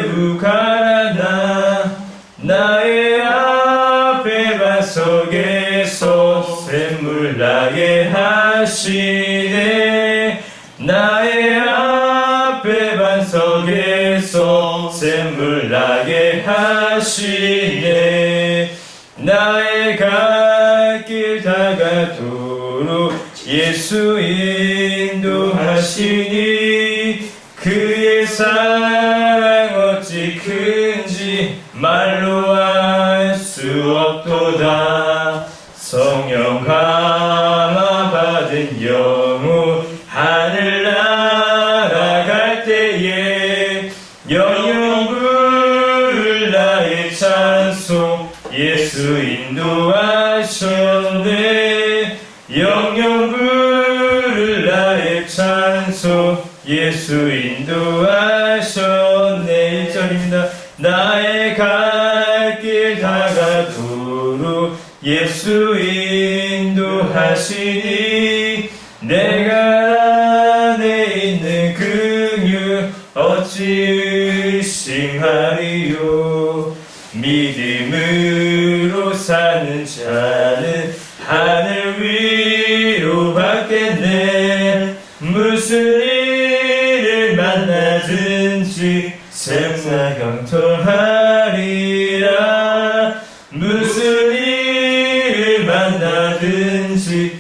매우가라나 나의 앞에 반석에서 샘물 나게 하시네 나의 앞에 반석에서 샘물 나게 하시네 나의 갈 길 다가도록 예수 인도하시니 그의 사랑 어찌 큰지 말로 알 수 없도다 성령 감화 받은 영혼 하늘 날아갈 때에 영영 부를 나의 찬송 예수 인도하셨네 영영 부를 나의 찬송 예수 인도하셨네 1절입니다 나의 갈 길 다가도록 예수 인도하시니 내가 안에 있는 긍휼 어찌 의심하리요 믿음으로 사는 자는 하늘 위로 받겠네 무슨 일을 만나든지 샘사경통하리라 무슨 일을 만나든지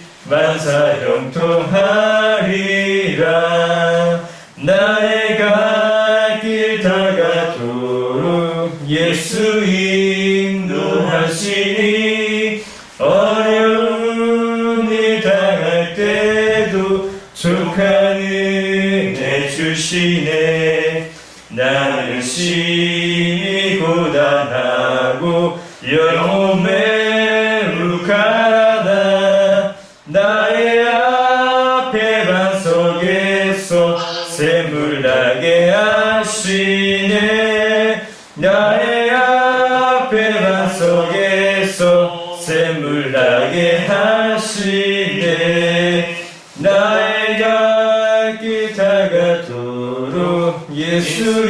만사형통하리라 나의 갈 길 다가도록 예수 인도하시니 어려운 일 당할 때도 족한 은혜 주시네 나는 심히 고단하고 영혼 매우 가라나 나의 앞에 반석에서 샘물 나게 하시네 나의 앞에 반석에서 샘물 나게 하시네 나의 갈 길 다가도록 예수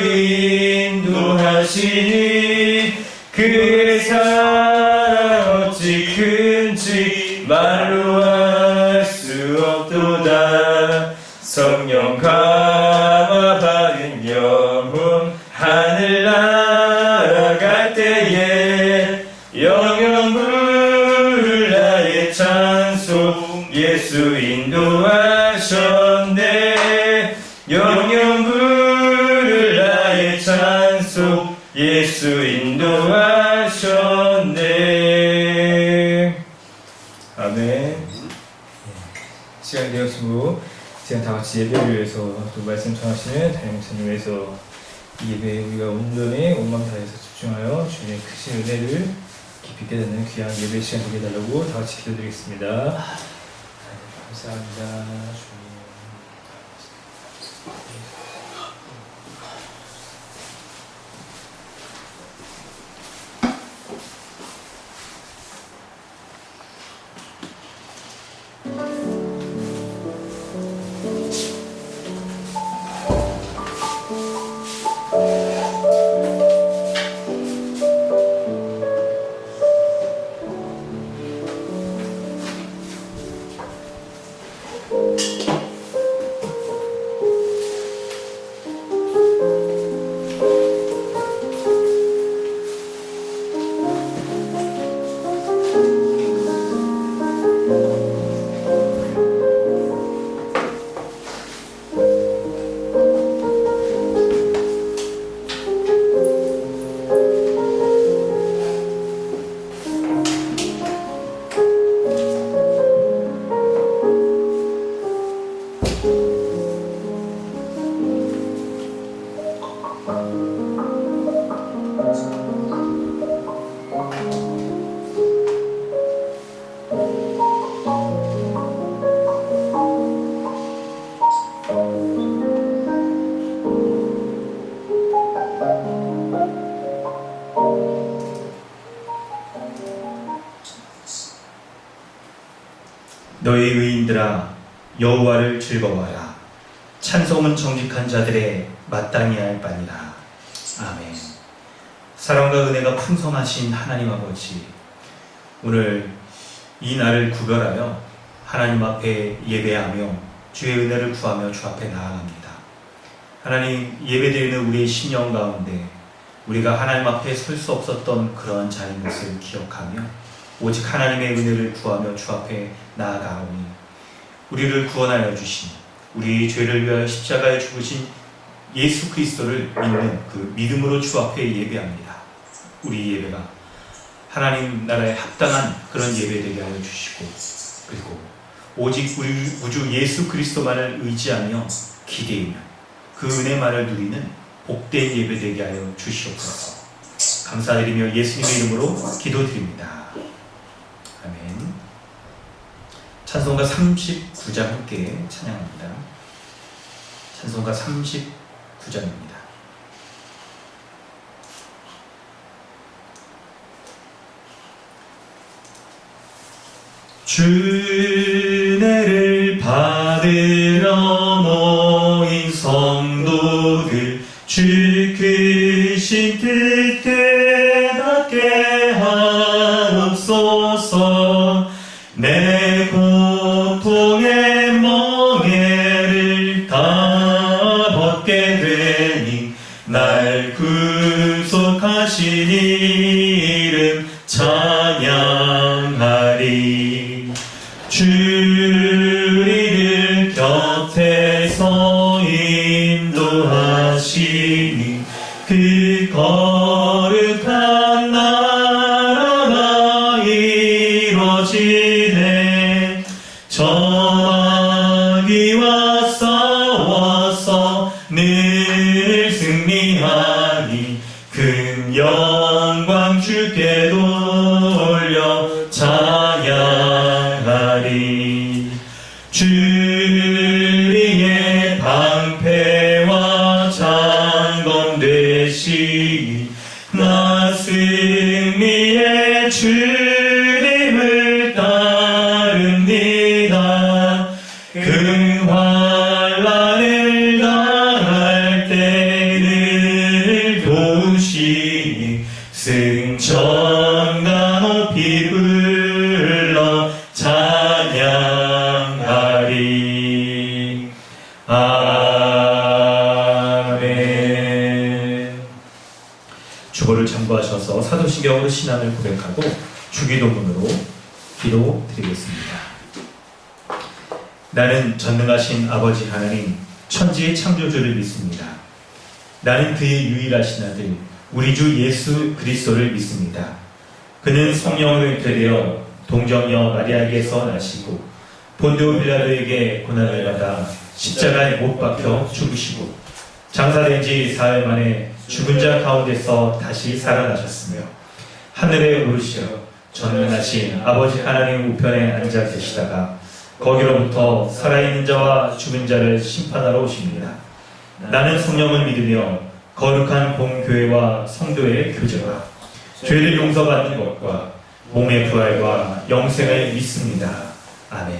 인도하시니 그의 사랑 어찌 큰지 말로 알 수 없도다 성령 감화 받은 영혼 하늘 날아갈 때에 영영 부를 나의 찬송 예수 인도하셨네 영영 부를 나의 찬송 예수 인도하셨네 아멘 시간이 되었으므로 시간 다같이 예배를 위해서 또 말씀 전하시는 담임목사님 위해서 이 예배에 우리가 온전히 온마음 다해서 집중하여 주님의 크신 은혜를 깊이 깨닫는 귀한 예배 시간 되게 해달라고 다같이 기도드리겠습니다 감사합니다 주님 너희 의인들아 여호와를 즐거워하라. 찬송은 정직한 자들의 마땅히 할 바니라. 아멘. 사랑과 은혜가 풍성하신 하나님 아버지, 오늘 이 날을 구별하여 하나님 앞에 예배하며 주의 은혜를 구하며 주 앞에 나아갑니다. 하나님, 예배드리는 우리의 심령 가운데 우리가 하나님 앞에 설 수 없었던 그러한 자인 것을 기억하며 오직 하나님의 은혜를 구하며 주 앞에 나아가오니 우리를 구원하여 주신, 우리 죄를 위하여 십자가에 죽으신 예수 그리스도를 믿는 그 믿음으로 주 앞에 예배합니다. 우리 예배가 하나님 나라에 합당한 그런 예배 되게 하여 주시고, 그리고 오직 우리 우주 예수 그리스도만을 의지하며 기대하며 그 은혜만을 누리는 복된 예배 되게 하여 주시옵소서. 감사드리며 예수님의 이름으로 기도드립니다. 아멘. 찬송가 39장 함께 찬양합니다. 찬송가 39장입니다. 주 은혜를 받으러 모인 성도들, 주 크신 뜻에 닿게 하옵소서. 내 고통의 멍에를 다 벗게 되니 날 구속하신 이름 찬양하리. 주를 곁에서 인도하시니 그 거룩한 나라가 이루어지네. 저마귀와 싸워서 늘 승리하니 큰 영광 주께 돌려 찬양하리. 주의 방패와 장검 되시니 나 승리의 주님을 따릅니다. 그 환난을 당할 때를 도우시니 승천가 높이 불러 찬양하리. 아멘. 주보를 참고하셔서 사도신경으로 신앙을 고백하고 주기도문으로 기도드리겠습니다. 나는 전능하신 아버지 하나님, 천지의 창조주를 믿습니다. 나는 그의 유일하신 아들, 우리 주 예수 그리스도를 믿습니다. 그는 성령을 잉태되어 동정녀 마리아에게서 나시고 본디오 빌라도에게 고난을 받아 십자가에 못 박혀 죽으시고 장사된 지 사흘 만에 죽은 자 가운데서 다시 살아나셨으며 하늘에 오르시어 전능하신 아버지 하나님 우편에 앉아 계시다가 거기로부터 살아있는 자와 죽은 자를 심판하러 오십니다. 나는 성령을 믿으며 거룩한 공교회와 성도의 교제와 죄를 용서받는 것과 몸의 부활과 영생을 믿습니다. 아멘.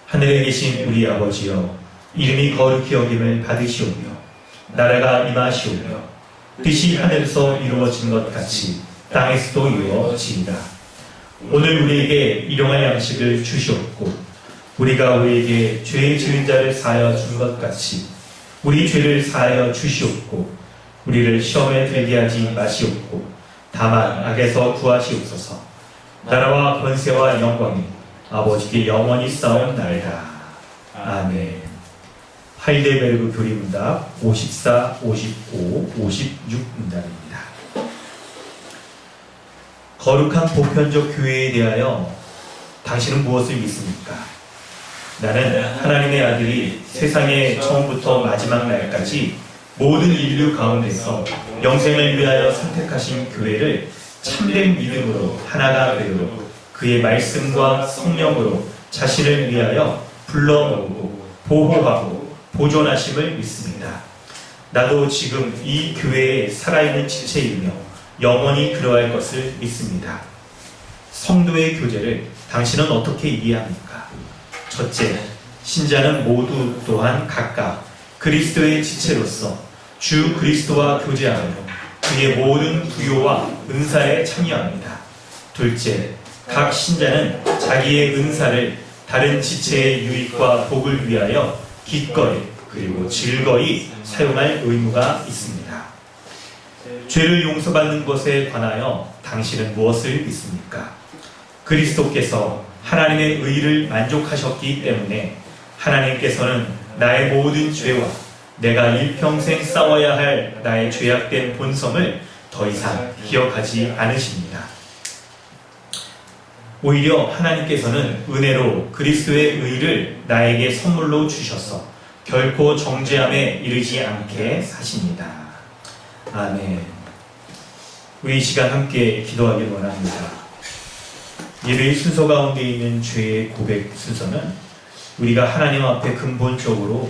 하늘에 계신 우리 아버지여, 이름이 거룩히 여김을 받으시오며 나라가 임하시오며 뜻이 하늘에서 이루어진 것 같이 땅에서도 이루어지리라. 오늘 우리에게 일용할 양식을 주시옵고 우리가 우리에게 죄 지은 자를 사하여 준 것 같이 우리 죄를 사하여 주시옵고 우리를 시험에 들게 하지 마시옵고 다만 악에서 구하시옵소서. 나라와 권세와 영광이 아버지께 영원히 싸움나이다. 아멘. 하이델베르그 교리문답 54, 55, 56문답입니다. 거룩한 보편적 교회에 대하여 당신은 무엇을 믿습니까? 나는 하나님의 아들이 세상의 처음부터 마지막 날까지 모든 인류 가운데서 영생을 위하여 선택하신 교회를 참된 믿음으로 하나가 되도록 그의 말씀과 성령으로 자신을 위하여 불러모으고 보호하고 보존하심을 믿습니다. 나도 지금 이 교회에 살아있는 지체이며 영원히 그러할 것을 믿습니다. 성도의 교제를 당신은 어떻게 이해합니까? 첫째, 신자는 모두 또한 각각 그리스도의 지체로서 주 그리스도와 교제하며 그의 모든 부요와 은사에 참여합니다. 둘째, 각 신자는 자기의 은사를 다른 지체의 유익과 복을 위하여 기꺼이 그리고 즐거이 사용할 의무가 있습니다. 죄를 용서받는 것에 관하여 당신은 무엇을 믿습니까? 그리스도께서 하나님의 의를 만족하셨기 때문에 하나님께서는 나의 모든 죄와 내가 일평생 싸워야 할 나의 죄악된 본성을 더 이상 기억하지 않으십니다. 오히려 하나님께서는 은혜로 그리스도의 의를 나에게 선물로 주셔서 결코 정죄함에 이르지 않게 하십니다. 아멘. 우리 이 시간 함께 기도하길 원합니다. 예배의 순서 가운데 있는 죄의 고백 순서는 우리가 하나님 앞에 근본적으로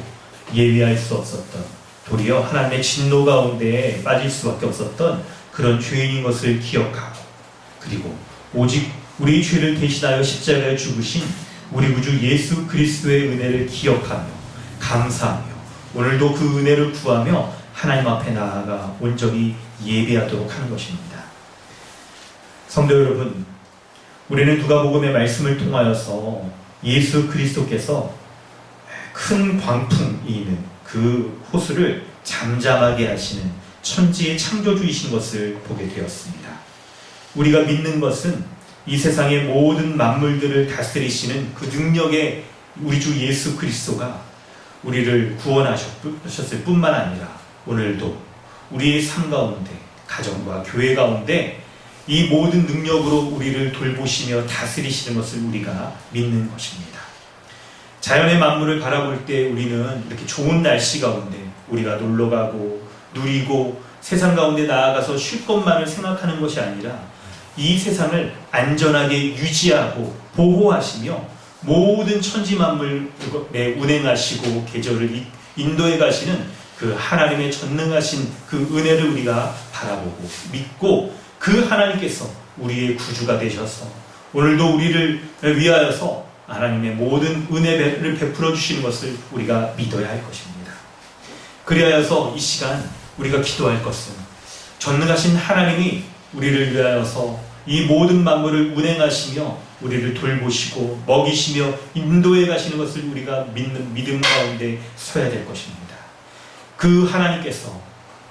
예비할 수 없었던, 도리어 하나님의 진노 가운데 빠질 수밖에 없었던 그런 죄인인 것을 기억하고, 그리고 오직 우리 죄를 대신하여 십자가에 죽으신 우리 구주 예수 그리스도의 은혜를 기억하며 감사하며 오늘도 그 은혜를 구하며 하나님 앞에 나아가 온전히 예배하도록 하는 것입니다. 성도 여러분, 우리는 누가복음의 말씀을 통하여서 예수 그리스도께서 큰 광풍이 있는 그 호수를 잠잠하게 하시는 천지의 창조주이신 것을 보게 되었습니다. 우리가 믿는 것은 이 세상의 모든 만물들을 다스리시는 그 능력의 우리 주 예수 그리스도가 우리를 구원하셨을 뿐만 아니라 오늘도 우리의 삶 가운데, 가정과 교회 가운데 이 모든 능력으로 우리를 돌보시며 다스리시는 것을 우리가 믿는 것입니다. 자연의 만물을 바라볼 때 우리는 이렇게 좋은 날씨 가운데 우리가 놀러가고 누리고 세상 가운데 나아가서 쉴 것만을 생각하는 것이 아니라 이 세상을 안전하게 유지하고 보호하시며 모든 천지 만물에 운행하시고 계절을 인도해 가시는 그 하나님의 전능하신 그 은혜를 우리가 바라보고 믿고, 그 하나님께서 우리의 구주가 되셔서 오늘도 우리를 위하여서 하나님의 모든 은혜를 베풀어 주시는 것을 우리가 믿어야 할 것입니다. 그리하여서 이 시간 우리가 기도할 것은 전능하신 하나님이 우리를 위하여서 이 모든 만물을 운행하시며 우리를 돌보시고 먹이시며 인도해 가시는 것을 우리가 믿는 믿음 가운데 서야 될 것입니다. 그 하나님께서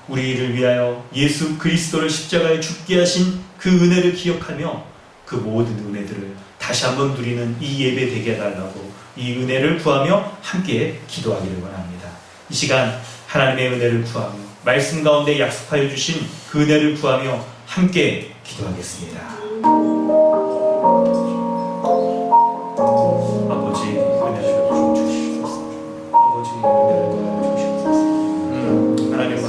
우리를 위하여 예수 그리스도를 십자가에 죽게 하신 그 은혜를 기억하며 그 모든 은혜들을 다시 한번 누리는 이 예배 되게 해달라고 이 은혜를 구하며 함께 기도하기를 원합니다. 이 시간 하나님의 은혜를 구하며 말씀 가운데 약속하여 주신 그 은혜를 구하며 함께 기도하겠습니다. 아버지 은혜를 주시옵소서. 아버지 은혜를 주시옵소서. 하나님은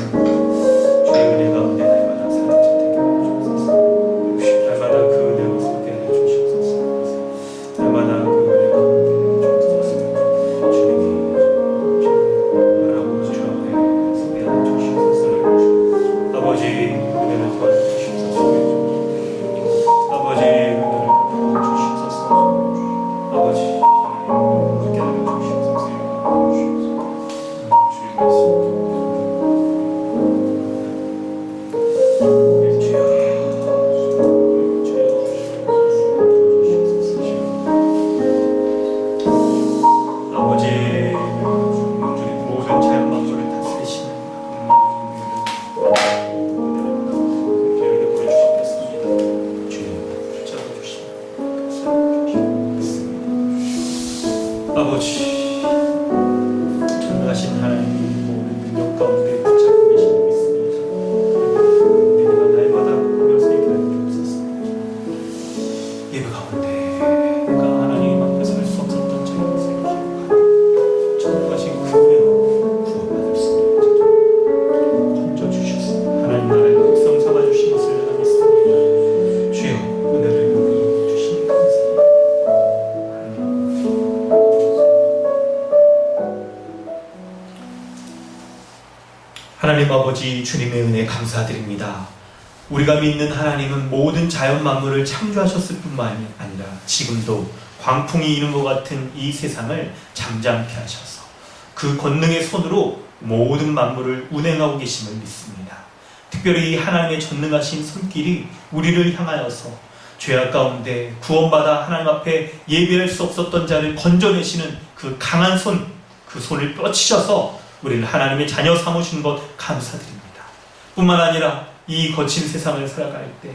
주의 은혜 가운데 날마다 사랑을 되게 주옵소서. 날마다 그 은혜로 서게 하여 주시옵소서. 날마다 그 은혜 가운데 주옵소서. 주님이 바라고 주 앞에 서게 하여 주시옵소서. 아버지 은혜를 도와주시옵소서. 아버지 은혜를 주시옵소서. 아버지 함께 하여 주시옵소서. 주의 말씀 아버지, 전능하신 하나님 모든 능력 가운데 붙잡고 계시는 믿습니다. 은혜가 날마다 공명스레 기다려 주옵소서. 예배 가운데 내가 하나님 앞에 설 수 없었던 저희 것을 기억하고 전능하신 그 은혜로 구원받을 수 있는 자 건져주셔서 하나님 나라의 백성 삼아주신 것을 내가 믿습니다. 주여 은혜를 여기 주시니 감사합니다. 하나님 아버지, 주님의 은혜 감사드립니다. 우리가 믿는 하나님은 모든 자연 만물을 창조하셨을 뿐만 아니라 지금도 광풍이 이는 것 같은 이 세상을 잠잠케 하셔서 그 권능의 손으로 모든 만물을 운행하고 계심을 믿습니다. 특별히 하나님의 전능하신 손길이 우리를 향하여서 죄악 가운데 구원받아 하나님 앞에 예배할 수 없었던 자를 건져내시는 그 강한 손, 그 손을 뻗치셔서 우리를 하나님의 자녀 삼으신 것 감사드립니다. 뿐만 아니라 이 거친 세상을 살아갈 때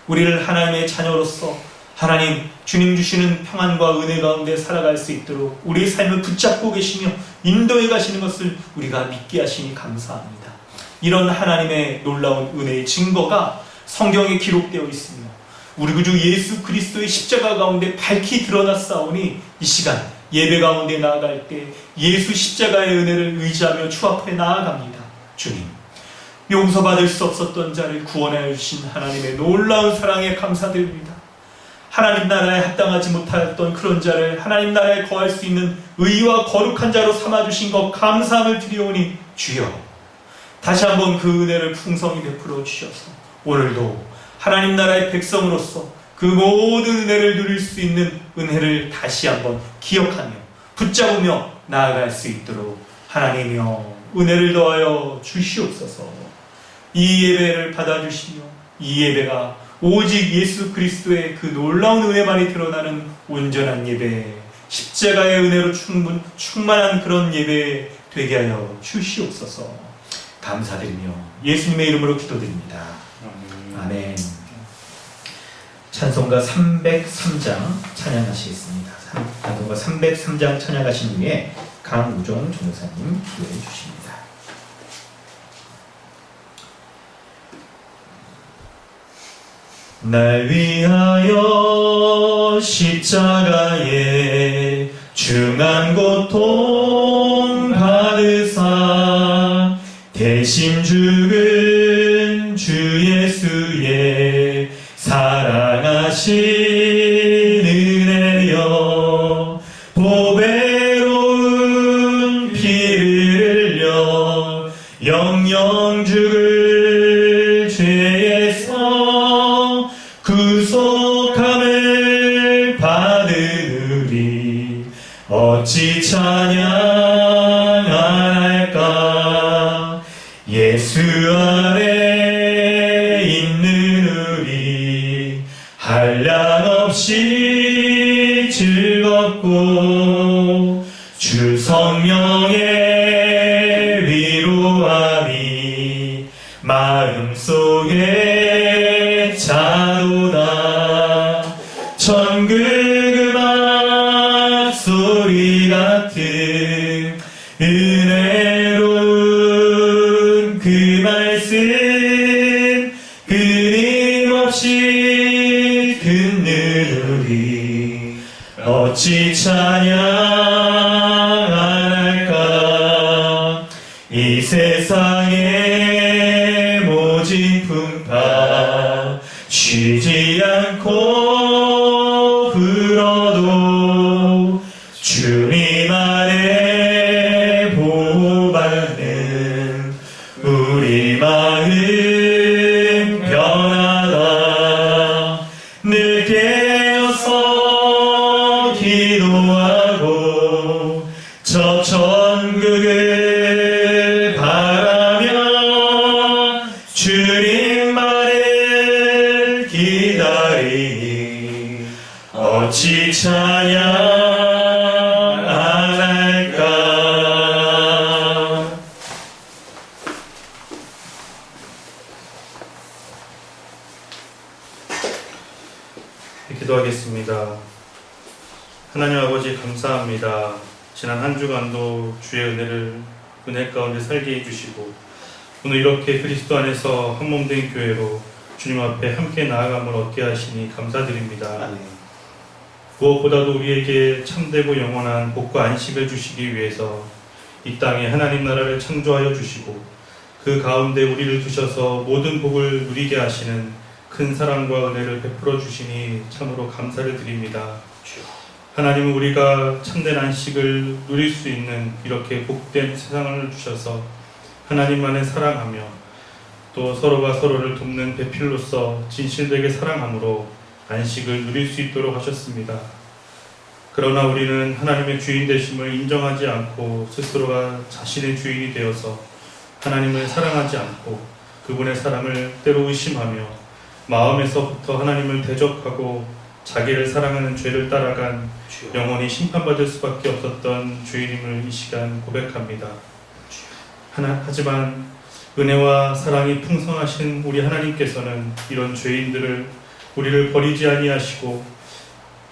우리를 하나님의 자녀로서 하나님 주님 주시는 평안과 은혜 가운데 살아갈 수 있도록 우리의 삶을 붙잡고 계시며 인도해 가시는 것을 우리가 믿게 하시니 감사합니다. 이런 하나님의 놀라운 은혜의 증거가 성경에 기록되어 있으며 우리 구주 예수 그리스도의 십자가 가운데 밝히 드러났사오니 이 시간 예배 가운데 나아갈 때 예수 십자가의 은혜를 의지하며 주 앞에 나아갑니다. 주님, 용서받을 수 없었던 자를 구원하여 주신 하나님의 놀라운 사랑에 감사드립니다. 하나님 나라에 합당하지 못하였던 그런 자를 하나님 나라에 거할 수 있는 의와 거룩한 자로 삼아주신 것 감사함을 드리오니 주여, 다시 한번 그 은혜를 풍성히 베풀어 주셔서 오늘도 하나님 나라의 백성으로서 그 모든 은혜를 누릴 수 있는 은혜를 다시 한번 기억하며 붙잡으며 나아갈 수 있도록 하나님이여 은혜를 더하여 주시옵소서. 이 예배를 받아주시며 이 예배가 오직 예수 그리스도의 그 놀라운 은혜만이 드러나는 온전한 예배, 십자가의 은혜로 충만한 그런 예배 되게 하여 주시옵소서. 감사드리며 예수님의 이름으로 기도드립니다. 아멘. 찬송가 303장 찬양하시겠습니다. 찬송가 303장 찬양하신 후에 강우종 전도사님 기도해 주십니다. 날 위하여 십자가에 중한 고통 받으사 대신 죽은 주 예수의 사랑하신 은혜여 보배로운 피를 흘려 영영 죽을 죄에서 구속함을 받은 우리 어찌 찬양할까. 예수 안에 있는 우리 한량없이 즐겁고 주 성령의 위로함이 마음속에 자도다. 천국 음악 소리 같은 은혜로운 그 말씀 끊임없이 듣는 우리 어찌 찬양할까. 이 세상의 모진 풍파 쉬지 않고 불어도 주님 안에 보호받는 우리 마음 변하다. 늘 깨어서 기도하고 저 천국을 바라며 주님만을 기다리니 어찌 찬양 안 할까. 기도하겠습니다. 하나님 아버지 감사합니다. 지난 한 주간도 주의 은혜 가운데 살게 해주시고 오늘 이렇게 그리스도 안에서 한몸된 교회로 주님 앞에 함께 나아감을 얻게 하시니 감사드립니다. 무엇보다도 우리에게 참되고 영원한 복과 안식을 주시기 위해서 이 땅에 하나님 나라를 창조하여 주시고 그 가운데 우리를 두셔서 모든 복을 누리게 하시는 큰 사랑과 은혜를 베풀어 주시니 참으로 감사를 드립니다. 하나님은 우리가 참된 안식을 누릴 수 있는 이렇게 복된 세상을 주셔서 하나님만을 사랑하며 또 서로가 서로를 돕는 배필로서 진실되게 사랑함으로 안식을 누릴 수 있도록 하셨습니다. 그러나 우리는 하나님의 주인 되심을 인정하지 않고 스스로가 자신의 주인이 되어서 하나님을 사랑하지 않고 그분의 사랑을 때로 의심하며 마음에서부터 하나님을 대적하고 자기를 사랑하는 죄를 따라간 영원히 심판받을 수밖에 없었던 죄인임을 이 시간 고백합니다. 하지만 은혜와 사랑이 풍성하신 우리 하나님께서는 이런 죄인들을 우리를 버리지 아니하시고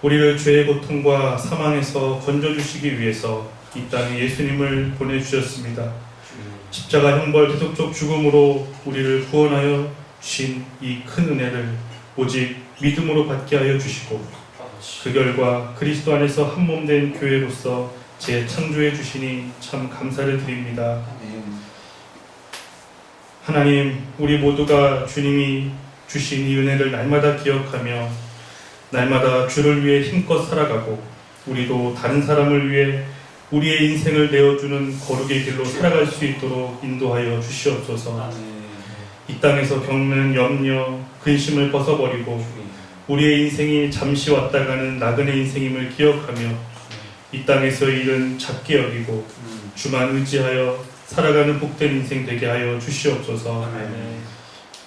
우리를 죄의 고통과 사망에서 건져주시기 위해서 이 땅에 예수님을 보내주셨습니다. 십자가 형벌 대속적 죽음으로 우리를 구원하여 주신 이 큰 은혜를 오직 믿음으로 받게 하여 주시고 그 결과 그리스도 안에서 한 몸 된 교회로서 재창조해 주시니 참 감사를 드립니다. 하나님, 우리 모두가 주님이 주신 이 은혜를 날마다 기억하며 날마다 주를 위해 힘껏 살아가고 우리도 다른 사람을 위해 우리의 인생을 내어주는 거룩의 길로 살아갈 수 있도록 인도하여 주시옵소서. 이 땅에서 겪는 염려, 근심을 벗어버리고 우리의 인생이 잠시 왔다 가는 나그네 인생임을 기억하며 이 땅에서 일은 작게 여기고 주만 의지하여 살아가는 복된 인생 되게 하여 주시옵소서.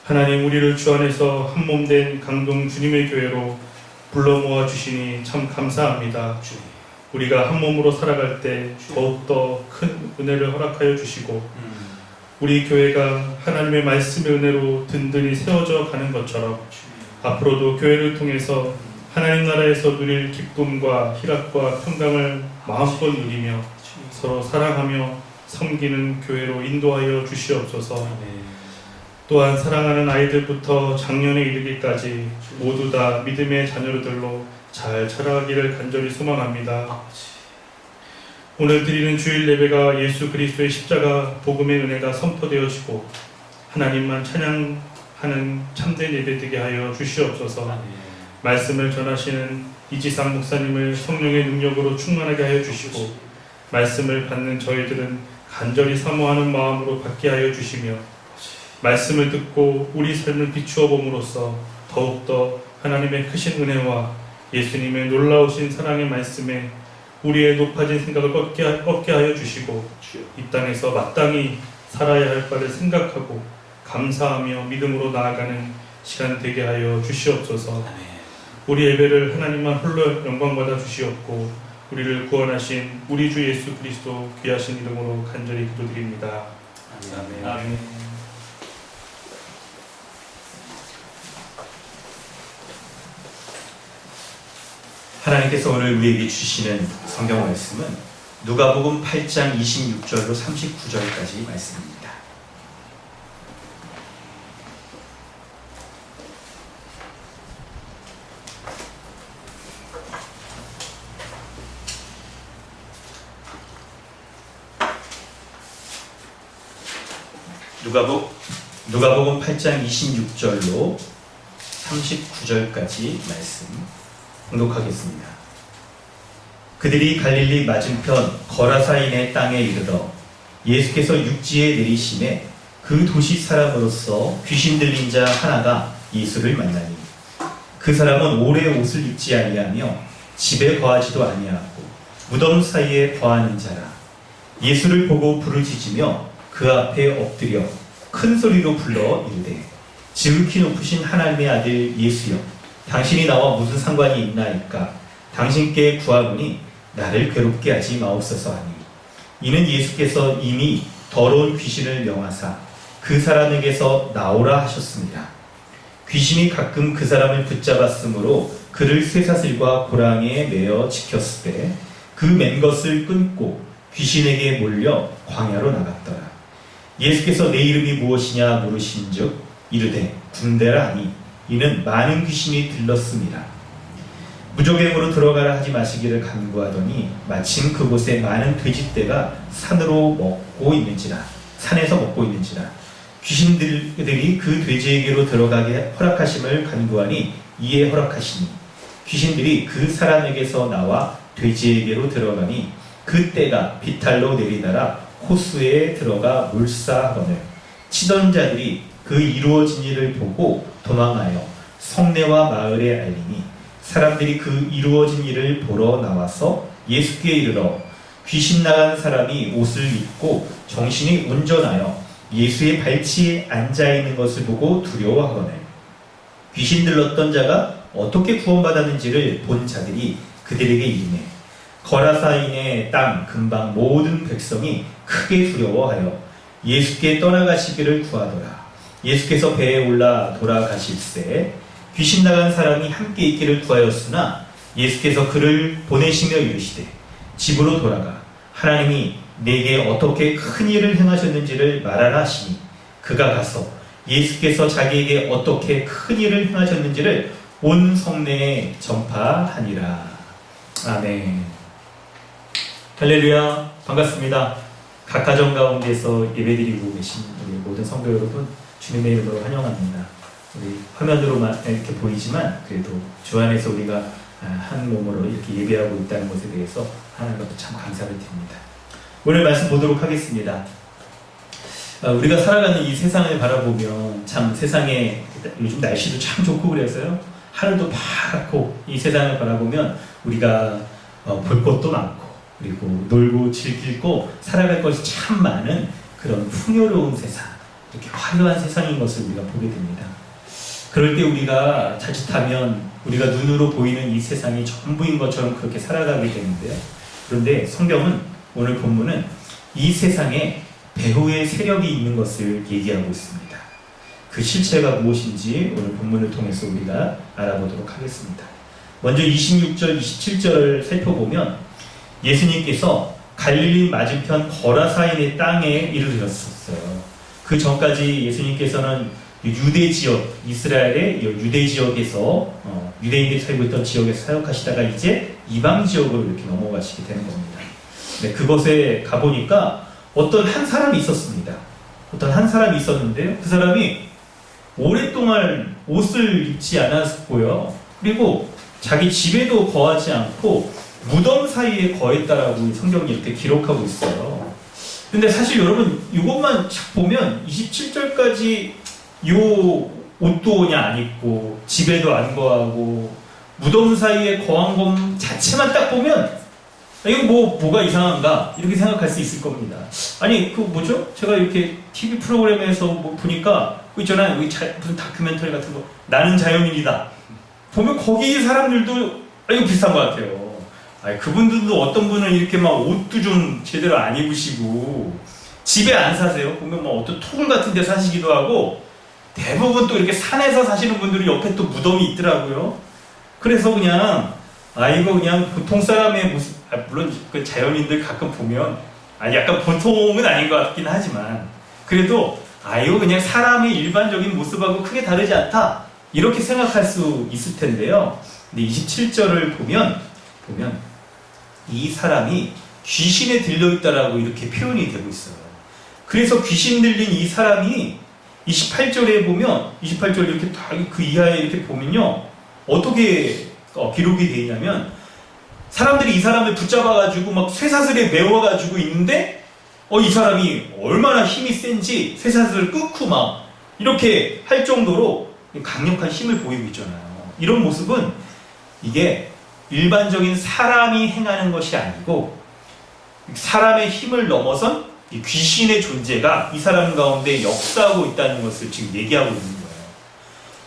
하나님, 우리를 주 안에서 한 몸 된 강동 주님의 교회로 불러 모아 주시니 참 감사합니다. 우리가 한 몸으로 살아갈 때 더욱더 큰 은혜를 허락하여 주시고 우리 교회가 하나님의 말씀의 은혜로 든든히 세워져 가는 것처럼 앞으로도 교회를 통해서 하나님 나라에서 누릴 기쁨과 희락과 평강을 마음껏 누리며 서로 사랑하며 섬기는 교회로 인도하여 주시옵소서. 또한 사랑하는 아이들부터 장년에 이르기까지 모두 다 믿음의 자녀들로 잘 자라가기를 간절히 소망합니다. 오늘 드리는 주일 예배가 예수 그리스도의 십자가 복음의 은혜가 선포되어지고 하나님만 찬양하는 참된 예배 되게 하여 주시옵소서. 말씀을 전하시는 이지상 목사님을 성령의 능력으로 충만하게 하여 주시고 말씀을 받는 저희들은 간절히 사모하는 마음으로 받게 하여 주시며 말씀을 듣고 우리 삶을 비추어 봄으로써 더욱더 하나님의 크신 은혜와 예수님의 놀라우신 사랑의 말씀에 우리의 높아진 생각을 꺾게 하여 주시고 이 땅에서 마땅히 살아야 할 바를 생각하고 감사하며 믿음으로 나아가는 시간 되게 하여 주시옵소서. 우리 예배를 하나님만 홀로 영광받아 주시옵고 우리를 구원하신 우리 주 예수 그리스도 귀하신 이름으로 간절히 기도드립니다. 아멘. 하나님께서 오늘 우리에게 주시는 성경 말씀은 누가복음 8장 26절로 39절까지 말씀입니다. 누가복음 8장 26절로 39절까지 말씀 봉독하겠습니다. 그들이 갈릴리 맞은편 거라사인의 땅에 이르러 예수께서 육지에 내리심에 그 도시 사람으로서 귀신 들린 자 하나가 예수를 만나니 그 사람은 오래 옷을 입지 아니하며 집에 거하지도 아니하고 무덤 사이에 거하는 자라. 예수를 보고 부르짖으며 그 앞에 엎드려 큰 소리로 불러 이르되 지극히 높으신 하나님의 아들 예수여, 당신이 나와 무슨 상관이 있나이까? 당신께 구하노니 나를 괴롭게 하지 마옵소서 하니, 이는 예수께서 이미 더러운 귀신을 명하사 그 사람에게서 나오라 하셨습니다. 귀신이 가끔 그 사람을 붙잡았으므로 그를 쇠사슬과 고랑이에 매어 지켰을 때 그 맨 것을 끊고 귀신에게 몰려 광야로 나갔더라. 예수께서 내 이름이 무엇이냐 물으신즉 이르되 군대라 하니 이는 많은 귀신이 들렀습니다. 무조갱으로 들어가라 하지 마시기를 간구하더니 마침 그곳에 많은 돼지떼가 산에서 먹고 있는지라 귀신들이 그 돼지에게로 들어가게 허락하심을 간구하니 이에 허락하시니 귀신들이 그 사람에게서 나와 돼지에게로 들어가니 그 떼가 비탈로 내리다라 호수에 들어가 몰사하거늘 치던 자들이 그 이루어진 일을 보고 도망하여 성내와 마을에 알리니 사람들이 그 이루어진 일을 보러 나와서 예수께 이르러 귀신 나간 사람이 옷을 입고 정신이 온전하여 예수의 발치에 앉아 있는 것을 보고 두려워하거늘 귀신 들렀던 자가 어떻게 구원받았는지를 본 자들이 그들에게 이르매 거라사인의 땅 근방 모든 백성이 크게 두려워하여 예수께 떠나가시기를 구하더라. 예수께서 배에 올라 돌아가실새 귀신 나간 사람이 함께 있기를 구하였으나 예수께서 그를 보내시며 이르시되 집으로 돌아가 하나님이 내게 어떻게 큰 일을 행하셨는지를 말하라 하시니 그가 가서 예수께서 자기에게 어떻게 큰 일을 행하셨는지를 온 성내에 전파하니라. 아멘. 할렐루야. 반갑습니다. 각 가정 가운데서 예배드리고 계신 우리 모든 성도 여러분 주님의 이름으로 환영합니다. 우리 화면으로만 이렇게 보이지만 그래도 주 안에서 우리가 한 몸으로 이렇게 예배하고 있다는 것에 대해서 하나님께 참 감사를 드립니다. 오늘 말씀 보도록 하겠습니다. 우리가 살아가는 이 세상을 바라보면 참 세상에 요즘 날씨도 참 좋고 그래서요. 하늘도 파랗고 이 세상을 바라보면 우리가 볼 것도 많고 그리고 놀고 즐기고 살아갈 것이 참 많은 그런 풍요로운 세상, 이렇게 화려한 세상인 것을 우리가 보게 됩니다. 그럴 때 우리가 자칫하면 우리가 눈으로 보이는 이 세상이 전부인 것처럼 그렇게 살아가게 되는데요. 그런데 성경은 오늘 본문은 이 세상에 배후의 세력이 있는 것을 얘기하고 있습니다. 그 실체가 무엇인지 오늘 본문을 통해서 우리가 알아보도록 하겠습니다. 먼저 26절, 27절을 살펴보면 예수님께서 갈릴리 맞은편 거라사인의 땅에 이르렀었어요. 그 전까지 예수님께서는 유대 지역, 이스라엘의 유대 지역에서 유대인들이 살고 있던 지역에서 사역하시다가 이제 이방 지역으로 이렇게 넘어가시게 되는 겁니다. 네, 그곳에 가보니까 어떤 한 사람이 있었습니다. 어떤 한 사람이 있었는데요. 그 사람이 오랫동안 옷을 입지 않았고요. 그리고 자기 집에도 거하지 않고 무덤 사이에 거했다라고 성경이 이렇게 기록하고 있어요. 근데 사실 여러분 이것만 보면 27절까지 요 옷도 그냥 안 입고 집에도 안 거하고 무덤 사이에 거한 것 자체만 딱 보면 이거 뭐가 이상한가 이렇게 생각할 수 있을 겁니다. 아니 그 뭐죠? 제가 이렇게 TV 프로그램에서 뭐 보니까 그 있잖아요. 무슨 다큐멘터리 같은 거 나는 자연인이다 보면 거기 사람들도 이거 비슷한 것 같아요. 아니, 그분들도 어떤 분은 이렇게 막 옷도 좀 제대로 안 입으시고 집에 안 사세요. 보면 뭐 어떤 토굴 같은 데 사시기도 하고 대부분 또 이렇게 산에서 사시는 분들이 옆에 또 무덤이 있더라고요. 그래서 그냥 이거 그냥 보통 사람의 모습, 물론 그 자연인들 가끔 보면 약간 보통은 아닌 것 같긴 하지만 그래도 이거 그냥 사람의 일반적인 모습하고 크게 다르지 않다 이렇게 생각할 수 있을 텐데요. 근데 27절을 보면 이 사람이 귀신에 들려있다라고 이렇게 표현이 되고 있어요. 그래서 귀신 들린 이 사람이 28절에 보면 28절 이렇게 다 그 이하에 이렇게 보면요 어떻게 기록이 되어 있냐면 사람들이 이 사람을 붙잡아가지고 막 쇠사슬에 메워가지고 있는데 이 사람이 얼마나 힘이 센지 쇠사슬을 끊고 막 이렇게 할 정도로 강력한 힘을 보이고 있잖아요. 이런 모습은 이게 일반적인 사람이 행하는 것이 아니고 사람의 힘을 넘어선 이 귀신의 존재가 이 사람 가운데 역사하고 있다는 것을 지금 얘기하고 있는 거예요.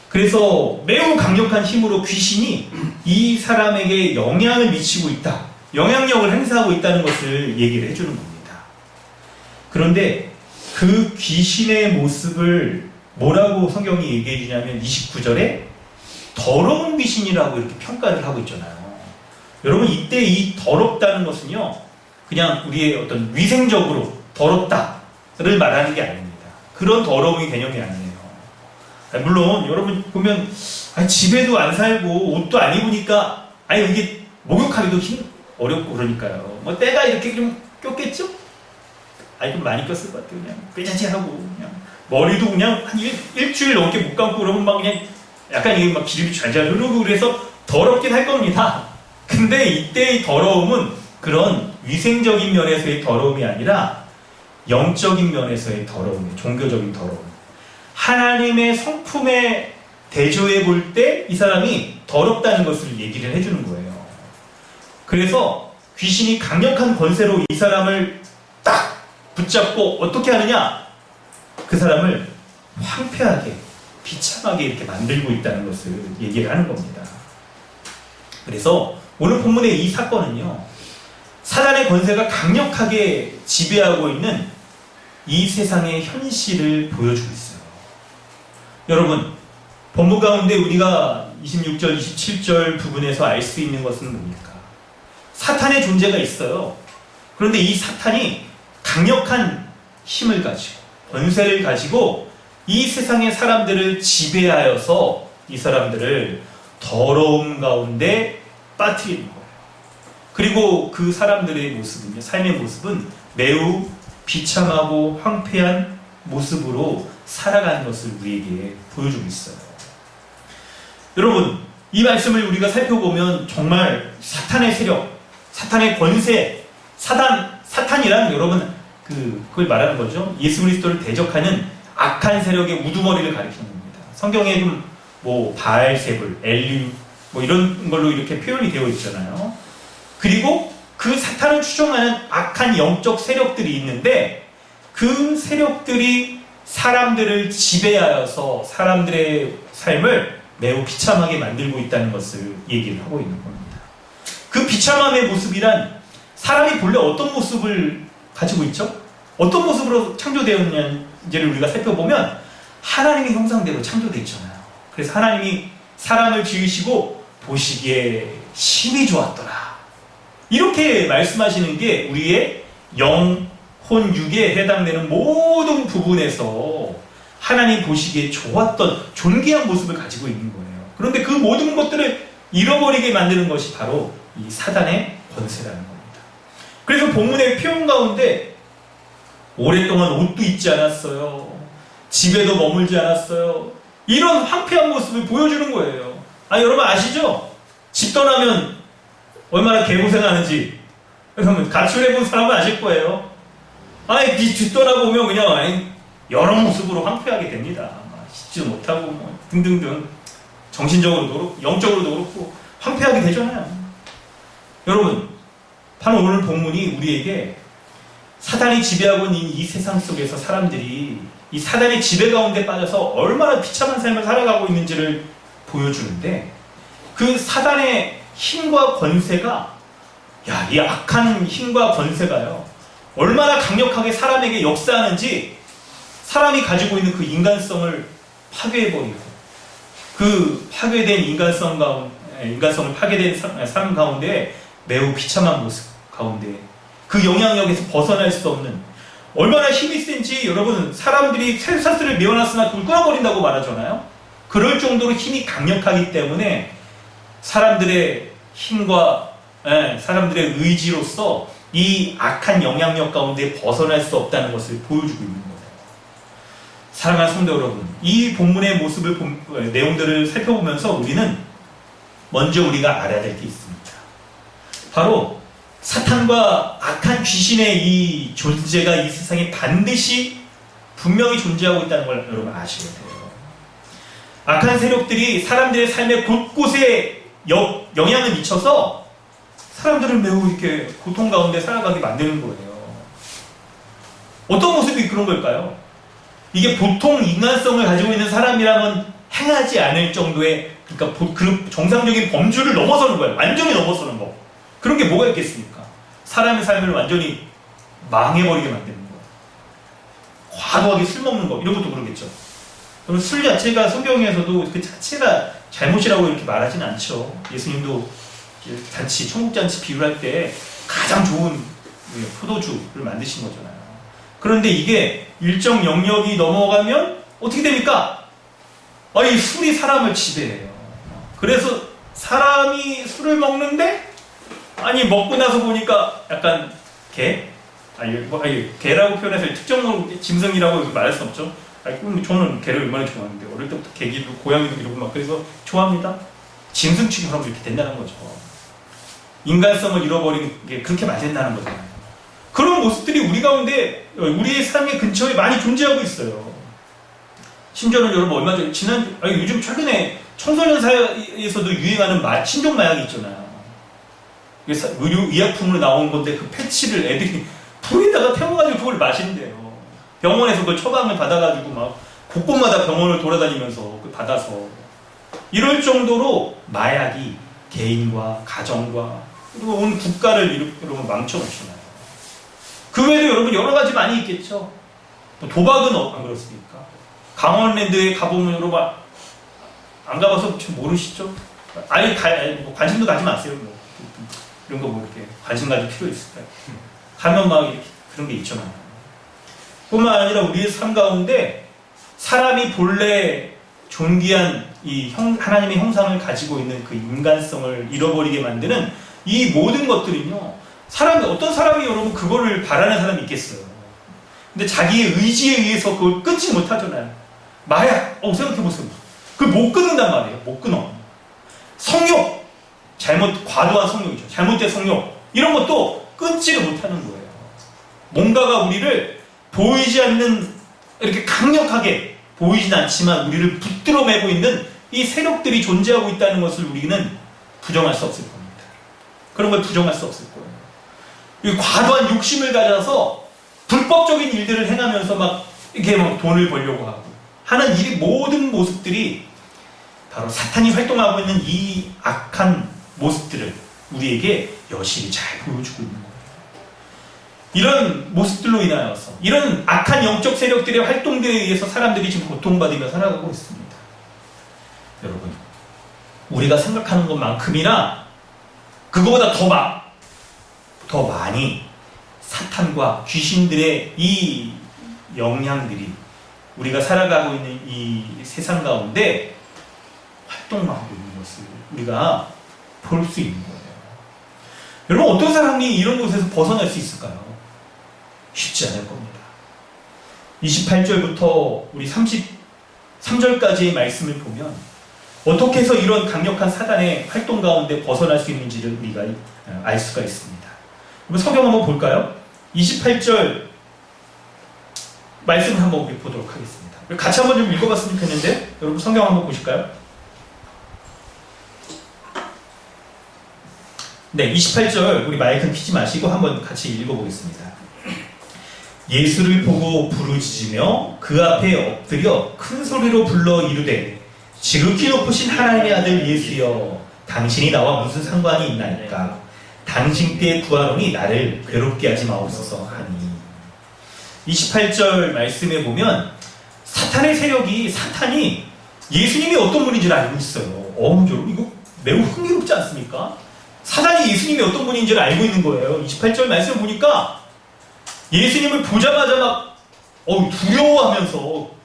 그래서 매우 강력한 힘으로 귀신이 이 사람에게 영향을 미치고 있다, 영향력을 행사하고 있다는 것을 얘기를 해주는 겁니다. 그런데 그 귀신의 모습을 뭐라고 성경이 얘기해 주냐면 29절에 더러운 귀신이라고 이렇게 평가를 하고 있잖아요. 여러분 이때 이 더럽다는 것은요 그냥 우리의 어떤 위생적으로 더럽다를 말하는 게 아닙니다. 그런 더러움의 개념이 아니에요. 물론 여러분 보면 집에도 안 살고 옷도 안 입으니까 이게 목욕하기도 어렵고 그러니까요. 뭐 때가 이렇게 좀 꼈겠죠? 좀 많이 꼈을 것 같아요. 그냥 빼자지하고 그냥 머리도 그냥 한 일주일 넘게 못 감고 그러면 막 그냥 약간 이게 막 기름이 잘 흐르고 그래서 더럽긴 할 겁니다. 근데 이때의 더러움은 그런 위생적인 면에서의 더러움이 아니라 영적인 면에서의 더러움이에요. 종교적인 더러움. 하나님의 성품에 대조해 볼 때 이 사람이 더럽다는 것을 얘기를 해주는 거예요. 그래서 귀신이 강력한 권세로 이 사람을 딱 붙잡고 어떻게 하느냐? 그 사람을 황폐하게, 비참하게 이렇게 만들고 있다는 것을 얘기를 하는 겁니다. 그래서 오늘 본문의 이 사건은요, 사단의 권세가 강력하게 지배하고 있는 이 세상의 현실을 보여주고 있어요. 여러분, 본문 가운데 우리가 26절, 27절 부분에서 알 수 있는 것은 뭡니까? 사탄의 존재가 있어요. 그런데 이 사탄이 강력한 힘을 가지고, 권세를 가지고 이 세상의 사람들을 지배하여서 이 사람들을 더러움 가운데 빠뜨리는 거예요. 그리고 그 사람들의 모습은요, 삶의 모습은 매우 비참하고 황폐한 모습으로 살아가는 것을 우리에게 보여주고 있어요. 여러분, 이 말씀을 우리가 살펴보면 정말 사탄의 세력, 사탄의 권세, 사탄이란 여러분 그걸 말하는 거죠. 예수 그리스도를 대적하는 악한 세력의 우두머리를 가리키는 겁니다. 성경에 좀 뭐 바알세불, 엘림 뭐 이런 걸로 이렇게 표현이 되어 있잖아요. 그리고 그 사탄을 추종하는 악한 영적 세력들이 있는데 그 세력들이 사람들을 지배하여서 사람들의 삶을 매우 비참하게 만들고 있다는 것을 얘기를 하고 있는 겁니다. 그 비참함의 모습이란 사람이 본래 어떤 모습을 가지고 있죠? 어떤 모습으로 창조되었는지를 우리가 살펴보면 하나님의 형상대로 창조되어 있잖아요. 그래서 하나님이 사람을 지으시고 보시기에 심히 좋았더라. 이렇게 말씀하시는 게 우리의 영, 혼, 육에 해당되는 모든 부분에서 하나님 보시기에 좋았던 존귀한 모습을 가지고 있는 거예요. 그런데 그 모든 것들을 잃어버리게 만드는 것이 바로 이 사단의 권세라는 겁니다. 그래서 본문의 표현 가운데 오랫동안 옷도 입지 않았어요. 집에도 머물지 않았어요. 이런 황폐한 모습을 보여주는 거예요. 여러분 아시죠? 집 떠나면 얼마나 개고생하는지 여러분 가출해본 사람은 아실 거예요. 집 떠나보면 그냥 여러 모습으로 황폐하게 됩니다. 씻지도 못하고 뭐 등등등 정신적으로도 그렇고 영적으로도 그렇고 황폐하게 되잖아요. 여러분, 바로 오늘 본문이 우리에게 사단이 지배하고 있는 이 세상 속에서 사람들이 이 사단의 지배 가운데 빠져서 얼마나 비참한 삶을 살아가고 있는지를 보여주는데 그 사단의 힘과 권세가 이 악한 힘과 권세가요 얼마나 강력하게 사람에게 역사하는지 사람이 가지고 있는 그 인간성을 파괴해버리고 그 파괴된 인간성을 파괴된 삶 가운데 매우 비참한 모습 가운데 그 영향력에서 벗어날 수 없는 얼마나 힘이 센지 여러분 사람들이 쇠사슬을 메어놨으나 그걸 끊어버린다고 말하잖아요. 그럴 정도로 힘이 강력하기 때문에 사람들의 힘과 사람들의 의지로서 이 악한 영향력 가운데 벗어날 수 없다는 것을 보여주고 있는 거예요. 사랑하는 성도 여러분, 이 본문의 모습을 내용들을 살펴보면서 우리는 먼저 우리가 알아야 될 게 있습니다. 바로 사탄과 악한 귀신의 이 존재가 이 세상에 반드시 분명히 존재하고 있다는 걸 여러분 아셔야 돼요. 악한 세력들이 사람들의 삶의 곳곳에 영향을 미쳐서 사람들을 매우 이렇게 고통 가운데 살아가게 만드는 거예요. 어떤 모습이 그런 걸까요? 이게 보통 인간성을 가지고 있는 사람이라면 행하지 않을 정도의 그 정상적인 범주를 넘어서는 거예요. 완전히 넘어서는 거. 그런 게 뭐가 있겠습니까? 사람의 삶을 완전히 망해버리게 만드는 거. 과도하게 술 먹는 거. 이런 것도 그러겠죠. 그럼 술 자체가 성경에서도 그 자체가 잘못이라고 이렇게 말하진 않죠. 예수님도 잔치, 천국잔치 비유할 때 가장 좋은 포도주를 만드신 거잖아요. 그런데 이게 일정 영역이 넘어가면 어떻게 됩니까? 이 술이 사람을 지배해요. 그래서 사람이 술을 먹는데 먹고 나서 보니까 약간 개라고 표현해서 특정 짐승이라고 말할 수 없죠. 저는 개를 얼마나 좋아하는데 어릴 때부터 개기도 고양이도 이러고 막 그래서 좋아합니다. 짐승처럼 이렇게 된다는 거죠. 인간성을 잃어버린 게 그렇게 만든다는 거잖아요. 그런 모습들이 우리 가운데 우리의 삶의 근처에 많이 존재하고 있어요. 심지어는 여러분 얼마 전에 요즘 최근에 청소년 사이에서도 유행하는 신종 마약이 있잖아요. 의료 의약품으로 나온 건데 그 패치를 애들이 불에다가 태워가지고 그걸 마신대요. 병원에서 그걸 처방을 받아가지고 막 곳곳마다 병원을 돌아다니면서 그걸 받아서 이럴 정도로 마약이 개인과 가정과 그리고 온 국가를 여러분 망쳐놓잖아요. 그 외에도 여러분 여러 가지 많이 있겠죠. 도박은 안 그렇습니까? 강원랜드에 가보면 여러분 안 가봐서 모르시죠? 아예 관심도 가지 마세요. 뭐. 이런 거 뭐 이렇게 관심 가질 필요 있을까요? 가면 막 이렇게 그런 게 있잖아요. 뿐만 아니라 우리의 삶 가운데 사람이 본래 존귀한 하나님의 형상을 가지고 있는 그 인간성을 잃어버리게 만드는 이 모든 것들은요, 어떤 사람이 여러분 그거를 바라는 사람이 있겠어요. 근데 자기의 의지에 의해서 그걸 끊지 못하잖아요. 마약, 생각해보세요. 그걸 못 끊는단 말이에요. 못 끊어. 성욕, 과도한 성욕이죠. 잘못된 성욕. 이런 것도 끊지를 못하는 거예요. 뭔가가 우리를 보이지 않는, 이렇게 강력하게 보이진 않지만 우리를 붙들어 매고 있는 이 세력들이 존재하고 있다는 것을 우리는 부정할 수 없을 겁니다. 그런 걸 부정할 수 없을 거예요. 이 과도한 욕심을 가져서 불법적인 일들을 행하면서 막 이렇게 막 돈을 벌려고 하고 하는 이 모든 모습들이 바로 사탄이 활동하고 있는 이 악한 모습들을 우리에게 여실히 잘 보여주고 있는 거예요. 이런 모습들로 인하여서 이런 악한 영적 세력들의 활동들에 의해서 사람들이 지금 고통받으며 살아가고 있습니다. 여러분, 우리가 생각하는 것만큼이나 그거보다 더 많이 사탄과 귀신들의 이 영향들이 우리가 살아가고 있는 이 세상 가운데 활동하고 있는 것을 우리가 볼 수 있는 거예요. 여러분, 어떤 사람이 이런 곳에서 벗어날 수 있을까요? 쉽지 않을 겁니다. 28절부터 우리 33절까지의 말씀을 보면 어떻게 해서 이런 강력한 사단의 활동 가운데 벗어날 수 있는지를 우리가 알 수가 있습니다. 그럼 성경 한번 볼까요? 28절 말씀을 한번 보도록 하겠습니다. 같이 한번 좀 읽어봤으면 좋겠는데 여러분 성경 한번 보실까요? 네, 28절 우리 마이크 켜지 마시고 한번 같이 읽어보겠습니다. 예수를 보고 부르짖으며 그 앞에 엎드려 큰 소리로 불러 이르되 지극히 높으신 하나님의 아들 예수여, 당신이 나와 무슨 상관이 있나이까? 당신께 구하노니 나를 괴롭게 하지 마옵소서 하니. 28절 말씀에 보면 사탄이 예수님이 어떤 분인지를 알고 있어요. 이거 매우 흥미롭지 않습니까? 사단이 예수님이 어떤 분인지를 알고 있는 거예요. 28절 말씀 보니까 예수님을 보자마자 막 두려워하면서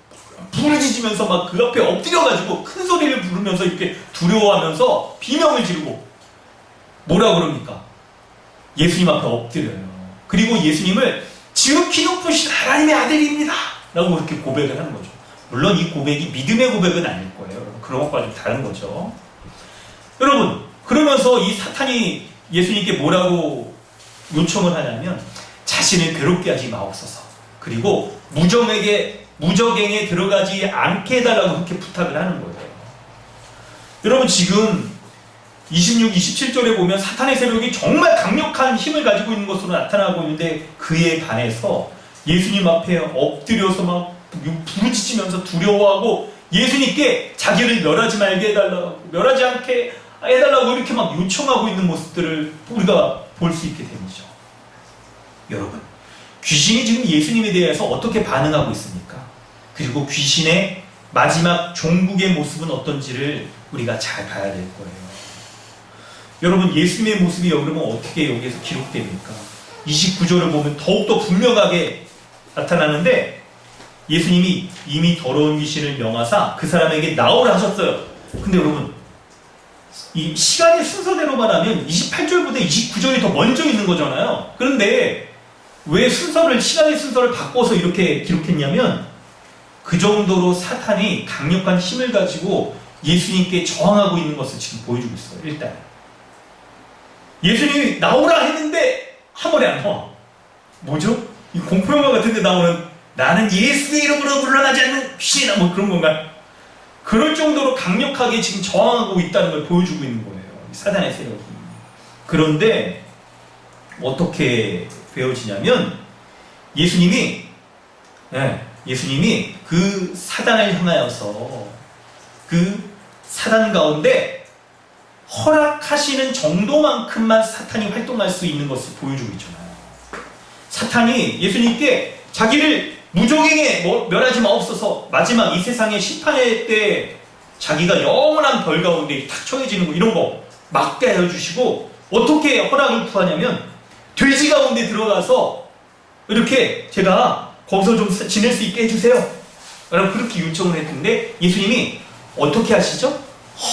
부르짖으면서 막 그 앞에 엎드려가지고 큰 소리를 부르면서 이렇게 두려워하면서 비명을 지르고 뭐라 그럽니까? 예수님 앞에 엎드려요. 그리고 예수님을 지극히 높으신 하나님의 아들입니다 라고 그렇게 고백을 하는 거죠. 물론 이 고백이 믿음의 고백은 아닐 거예요. 그런 것과 좀 다른 거죠. 여러분, 그러면서 이 사탄이 예수님께 뭐라고 요청을 하냐면 자신을 괴롭게 하지 마옵소서, 그리고 무적행에 들어가지 않게 해달라고 그렇게 부탁을 하는 거예요. 여러분, 지금 26, 27절에 보면 사탄의 세력이 정말 강력한 힘을 가지고 있는 것으로 나타나고 있는데 그에 반해서 예수님 앞에 엎드려서 막 부르짖으면서 두려워하고 예수님께 자기를 멸하지 않게 해달라고 이렇게 막 요청하고 있는 모습들을 우리가 볼 수 있게 되죠. 여러분, 귀신이 지금 예수님에 대해서 어떻게 반응하고 있습니까? 그리고 귀신의 마지막 종국의 모습은 어떤지를 우리가 잘 봐야 될 거예요. 여러분, 예수님의 모습이 여러분 어떻게 여기에서 기록됩니까? 29절을 보면 더욱더 분명하게 나타나는데 예수님이 이미 더러운 귀신을 명하사 그 사람에게 나오라 하셨어요. 근데 여러분, 이 시간의 순서대로 말하면 28절보다 29절이 더 먼저 있는 거잖아요. 그런데 왜 시간의 순서를 바꿔서 이렇게 기록했냐면 그 정도로 사탄이 강력한 힘을 가지고 예수님께 저항하고 있는 것을 지금 보여주고 있어요. 일단 예수님이 나오라 했는데 한 번에 안 나와. 뭐죠? 이 공포영화 같은 데 나오는 나는 예수의 이름으로 물러나지 않는 귀신이다 뭐 그런 건가요? 그럴 정도로 강력하게 지금 저항하고 있다는 걸 보여주고 있는 거예요. 사단의 세력이. 그런데 어떻게 되어지냐면 예수님이 그 사단을 향하여서 그 사단 가운데 허락하시는 정도만큼만 사탄이 활동할 수 있는 것을 보여주고 있잖아요. 사탄이 예수님께 자기를 무적행에 멸하지 마옵소서, 마지막 이 세상의 심판의 때 자기가 영원한 벌 가운데 탁 처해지는 거 이런 거 막게 해주시고 어떻게 허락을 구하냐면 돼지 가운데 들어가서 이렇게 제가 거기서 좀 지낼 수 있게 해주세요 라고 그렇게 요청을 했는데 예수님이 어떻게 하시죠?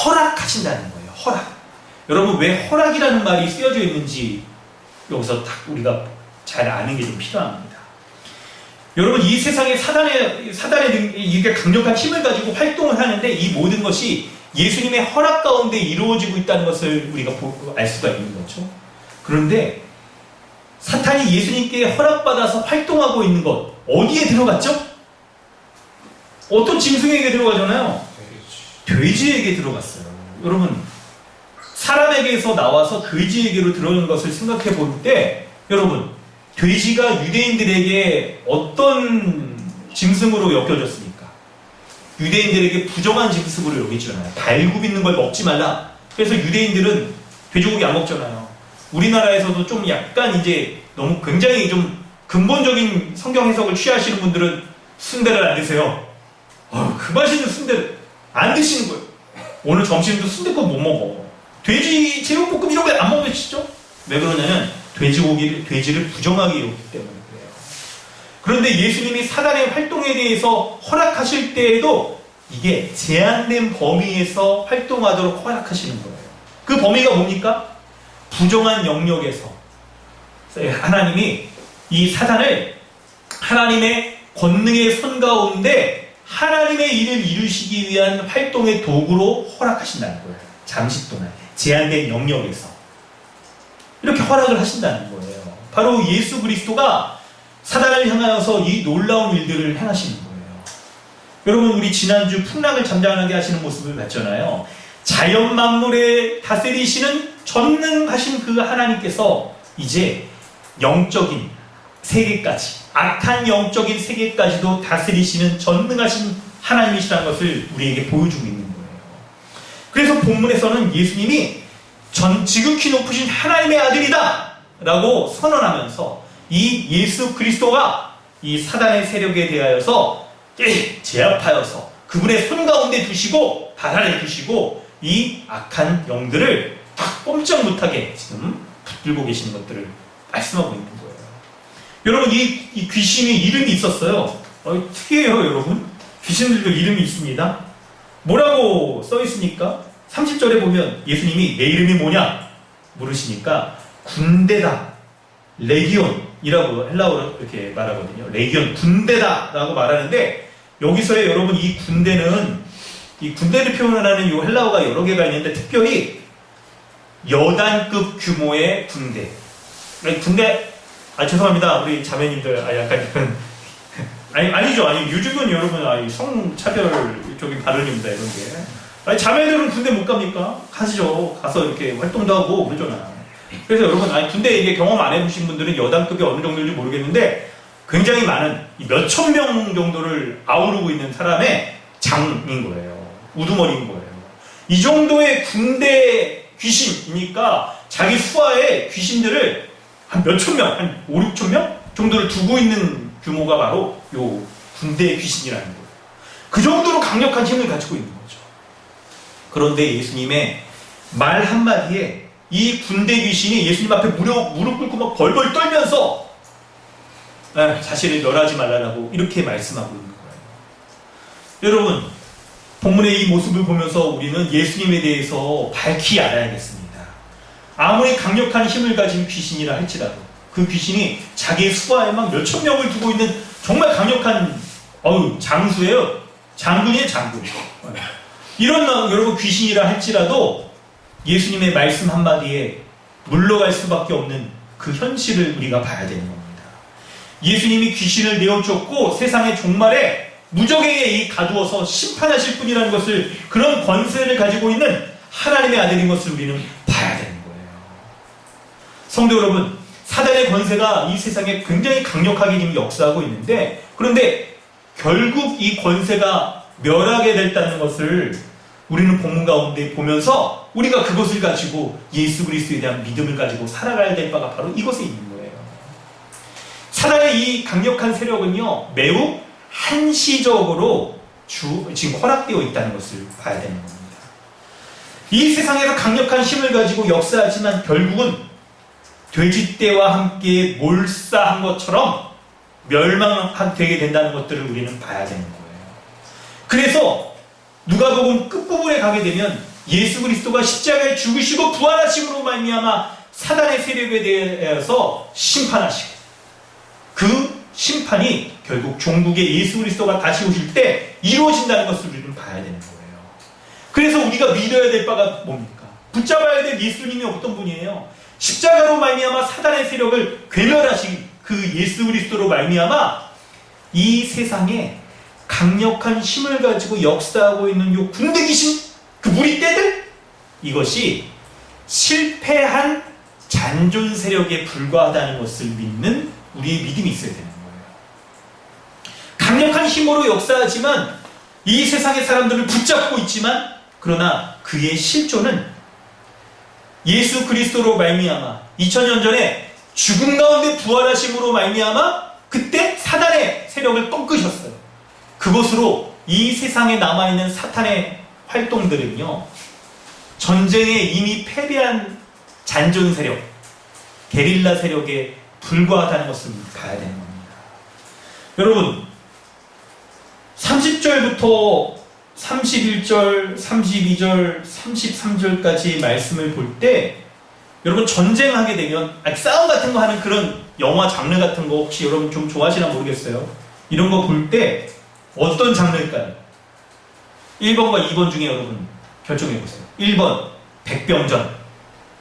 허락하신다는 거예요. 허락. 여러분 왜 허락이라는 말이 쓰여져 있는지 여기서 딱 우리가 잘 아는 게 좀 필요합니다. 여러분 이 세상에 사단의 이게 강력한 힘을 가지고 활동을 하는데 이 모든 것이 예수님의 허락 가운데 이루어지고 있다는 것을 우리가 알 수가 있는 거죠. 그런데 사탄이 예수님께 허락받아서 활동하고 있는 것 어디에 들어갔죠? 어떤 짐승에게 들어가잖아요. 돼지에게 들어갔어요. 여러분 사람에게서 나와서 돼지에게로 들어오는 것을 생각해 볼 때 여러분 돼지가 유대인들에게 어떤 짐승으로 여겨졌습니까? 유대인들에게 부정한 짐승으로 여기잖아요. 발굽 있는 걸 먹지 말라. 그래서 유대인들은 돼지고기 안 먹잖아요. 우리나라에서도 좀 약간 이제 너무 굉장히 좀 근본적인 성경 해석을 취하시는 분들은 순대를 안 드세요. 그 맛있는 순대를 안 드시는 거예요. 오늘 점심도 순대국 못 먹어. 돼지 제육볶음 이런 거 안 먹으시죠? 왜 그러냐면 돼지를 부정하게 여기기 때문에 그래요. 그런데 예수님이 사단의 활동에 대해서 허락하실 때에도 이게 제한된 범위에서 활동하도록 허락하시는 거예요. 그 범위가 뭡니까? 부정한 영역에서 하나님이 이 사단을 하나님의 권능의 손 가운데 하나님의 일을 이루시기 위한 활동의 도구로 허락하신다는 거예요. 잠시 동안 제한된 영역에서 이렇게 허락을 하신다는 거예요. 바로 예수 그리스도가 사단을 향하여서 이 놀라운 일들을 행하시는 거예요. 여러분 우리 지난주 풍랑을 잠잠하게 하시는 모습을 봤잖아요. 자연 만물에 다스리시는 전능하신 그 하나님께서 이제 영적인 세계까지 악한 영적인 세계까지도 다스리시는 전능하신 하나님이시라는 것을 우리에게 보여주고 있는 거예요. 그래서 본문에서는 예수님이 지극히 높으신 하나님의 아들이다 라고 선언하면서 이 예수 그리스도가 이 사단의 세력에 대하여서 제압하여서 그분의 손 가운데 두시고 달아내 두시고 이 악한 영들을 딱 꼼짝 못하게 지금 붙들고 계시는 것들을 말씀하고 있는 거예요. 여러분 이 귀신이 이름이 있었어요. 특이해요 여러분. 귀신들도 이름이 있습니다. 뭐라고 써 있습니까? 30절에 보면 예수님이 내 이름이 뭐냐 물으시니까 군대다, 레기온이라고 헬라어로 이렇게 말하거든요. 레기온, 군대다 라고 말하는데 여기서의 여러분 이 군대는 이 군대를 표현하는 이 헬라어가 여러 개가 있는데 특별히 여단급 규모의 군대. 죄송합니다 우리 자매님들 약간 아니죠. 요즘은 여러분 성차별 쪽인 발언입니다 이런 게. 자매들은 군대 못 갑니까? 가시죠. 가서 이렇게 활동도 하고 그러잖아요. 그래서 여러분 군대 이게 경험 안 해보신 분들은 여단급이 어느 정도인지 모르겠는데 굉장히 많은 몇천 명 정도를 아우르고 있는 사람의 장인 거예요. 우두머리인 거예요. 이 정도의 군대 귀신이니까 자기 수하에 귀신들을 한 몇천 명, 한 5, 6천 명 정도를 두고 있는 규모가 바로 요 군대 귀신이라는 거예요. 그 정도로 강력한 힘을 가지고 있는 거죠. 그런데 예수님의 말 한마디에 이 군대 귀신이 예수님 앞에 무릎 꿇고 막 벌벌 떨면서 자신을 멸하지 말라고 이렇게 말씀하고 있는 거예요. 여러분 본문의 이 모습을 보면서 우리는 예수님에 대해서 밝히 알아야겠습니다. 아무리 강력한 힘을 가진 귀신이라 할지라도 그 귀신이 자기의 수하에 막 몇천 명을 두고 있는 정말 강력한 장수예요. 장군이에요, 장군. 이런 여러분 귀신이라 할지라도 예수님의 말씀 한마디에 물러갈 수밖에 없는 그 현실을 우리가 봐야 되는 겁니다. 예수님이 귀신을 내어쫓고 세상의 종말에 무적에게 이 가두어서 심판하실 분이라는 것을, 그런 권세를 가지고 있는 하나님의 아들인 것을 우리는 봐야 되는 거예요. 성도 여러분, 사단의 권세가 이 세상에 굉장히 강력하게 지금 역사하고 있는데, 그런데 결국 이 권세가 멸하게 됐다는 것을 우리는 본문 가운데 보면서 우리가 그것을 가지고 예수 그리스도에 대한 믿음을 가지고 살아가야 될 바가 바로 이것에 있는 거예요. 사단의 이 강력한 세력은요, 매우 한시적으로 지금 허락되어 있다는 것을 봐야 되는 겁니다. 이 세상에서 강력한 힘을 가지고 역사하지만 결국은 돼지떼와 함께 몰사한 것처럼 멸망되게 된다는 것들을 우리는 봐야 되는 거예요. 그래서 누가복음 끝부분에 가게 되면 예수 그리스도가 십자가에 죽으시고 부활하심으로 말미암아 사단의 세력에 대해서 심판하시고, 그 심판이 결국 종국의 예수 그리스도가 다시 오실 때 이루어진다는 것을 우리는 봐야 되는 거예요. 그래서 우리가 믿어야 될 바가 뭡니까? 붙잡아야 될 예수님이 어떤 분이에요? 십자가로 말미암아 사단의 세력을 괴멸하신 그 예수 그리스도로 말미암아 이 세상에 강력한 힘을 가지고 역사하고 있는 요 군대 귀신, 그 무리 떼들, 이것이 실패한 잔존 세력에 불과하다는 것을 믿는 우리의 믿음이 있어야 되는 거예요. 강력한 힘으로 역사하지만 이 세상의 사람들을 붙잡고 있지만, 그러나 그의 실존은 예수 그리스도로 말미암아 2000년 전에 죽음 가운데 부활하심으로 말미암아 그때 사단의 세력을 꺾으셨어요. 그것으로 이 세상에 남아있는 사탄의 활동들은요, 전쟁에 이미 패배한 잔존 세력, 게릴라 세력에 불과하다는 것을 봐야 되는 겁니다. 여러분, 30절부터 31절, 32절, 33절까지 말씀을 볼 때, 여러분 전쟁하게 되면, 싸움 같은 거 하는 그런 영화 장르 같은 거 혹시 여러분 좀 좋아하시나 모르겠어요. 이런 거 볼 때 어떤 장르일까요? 1번과 2번 중에 여러분 결정해 보세요. 1번 백병전,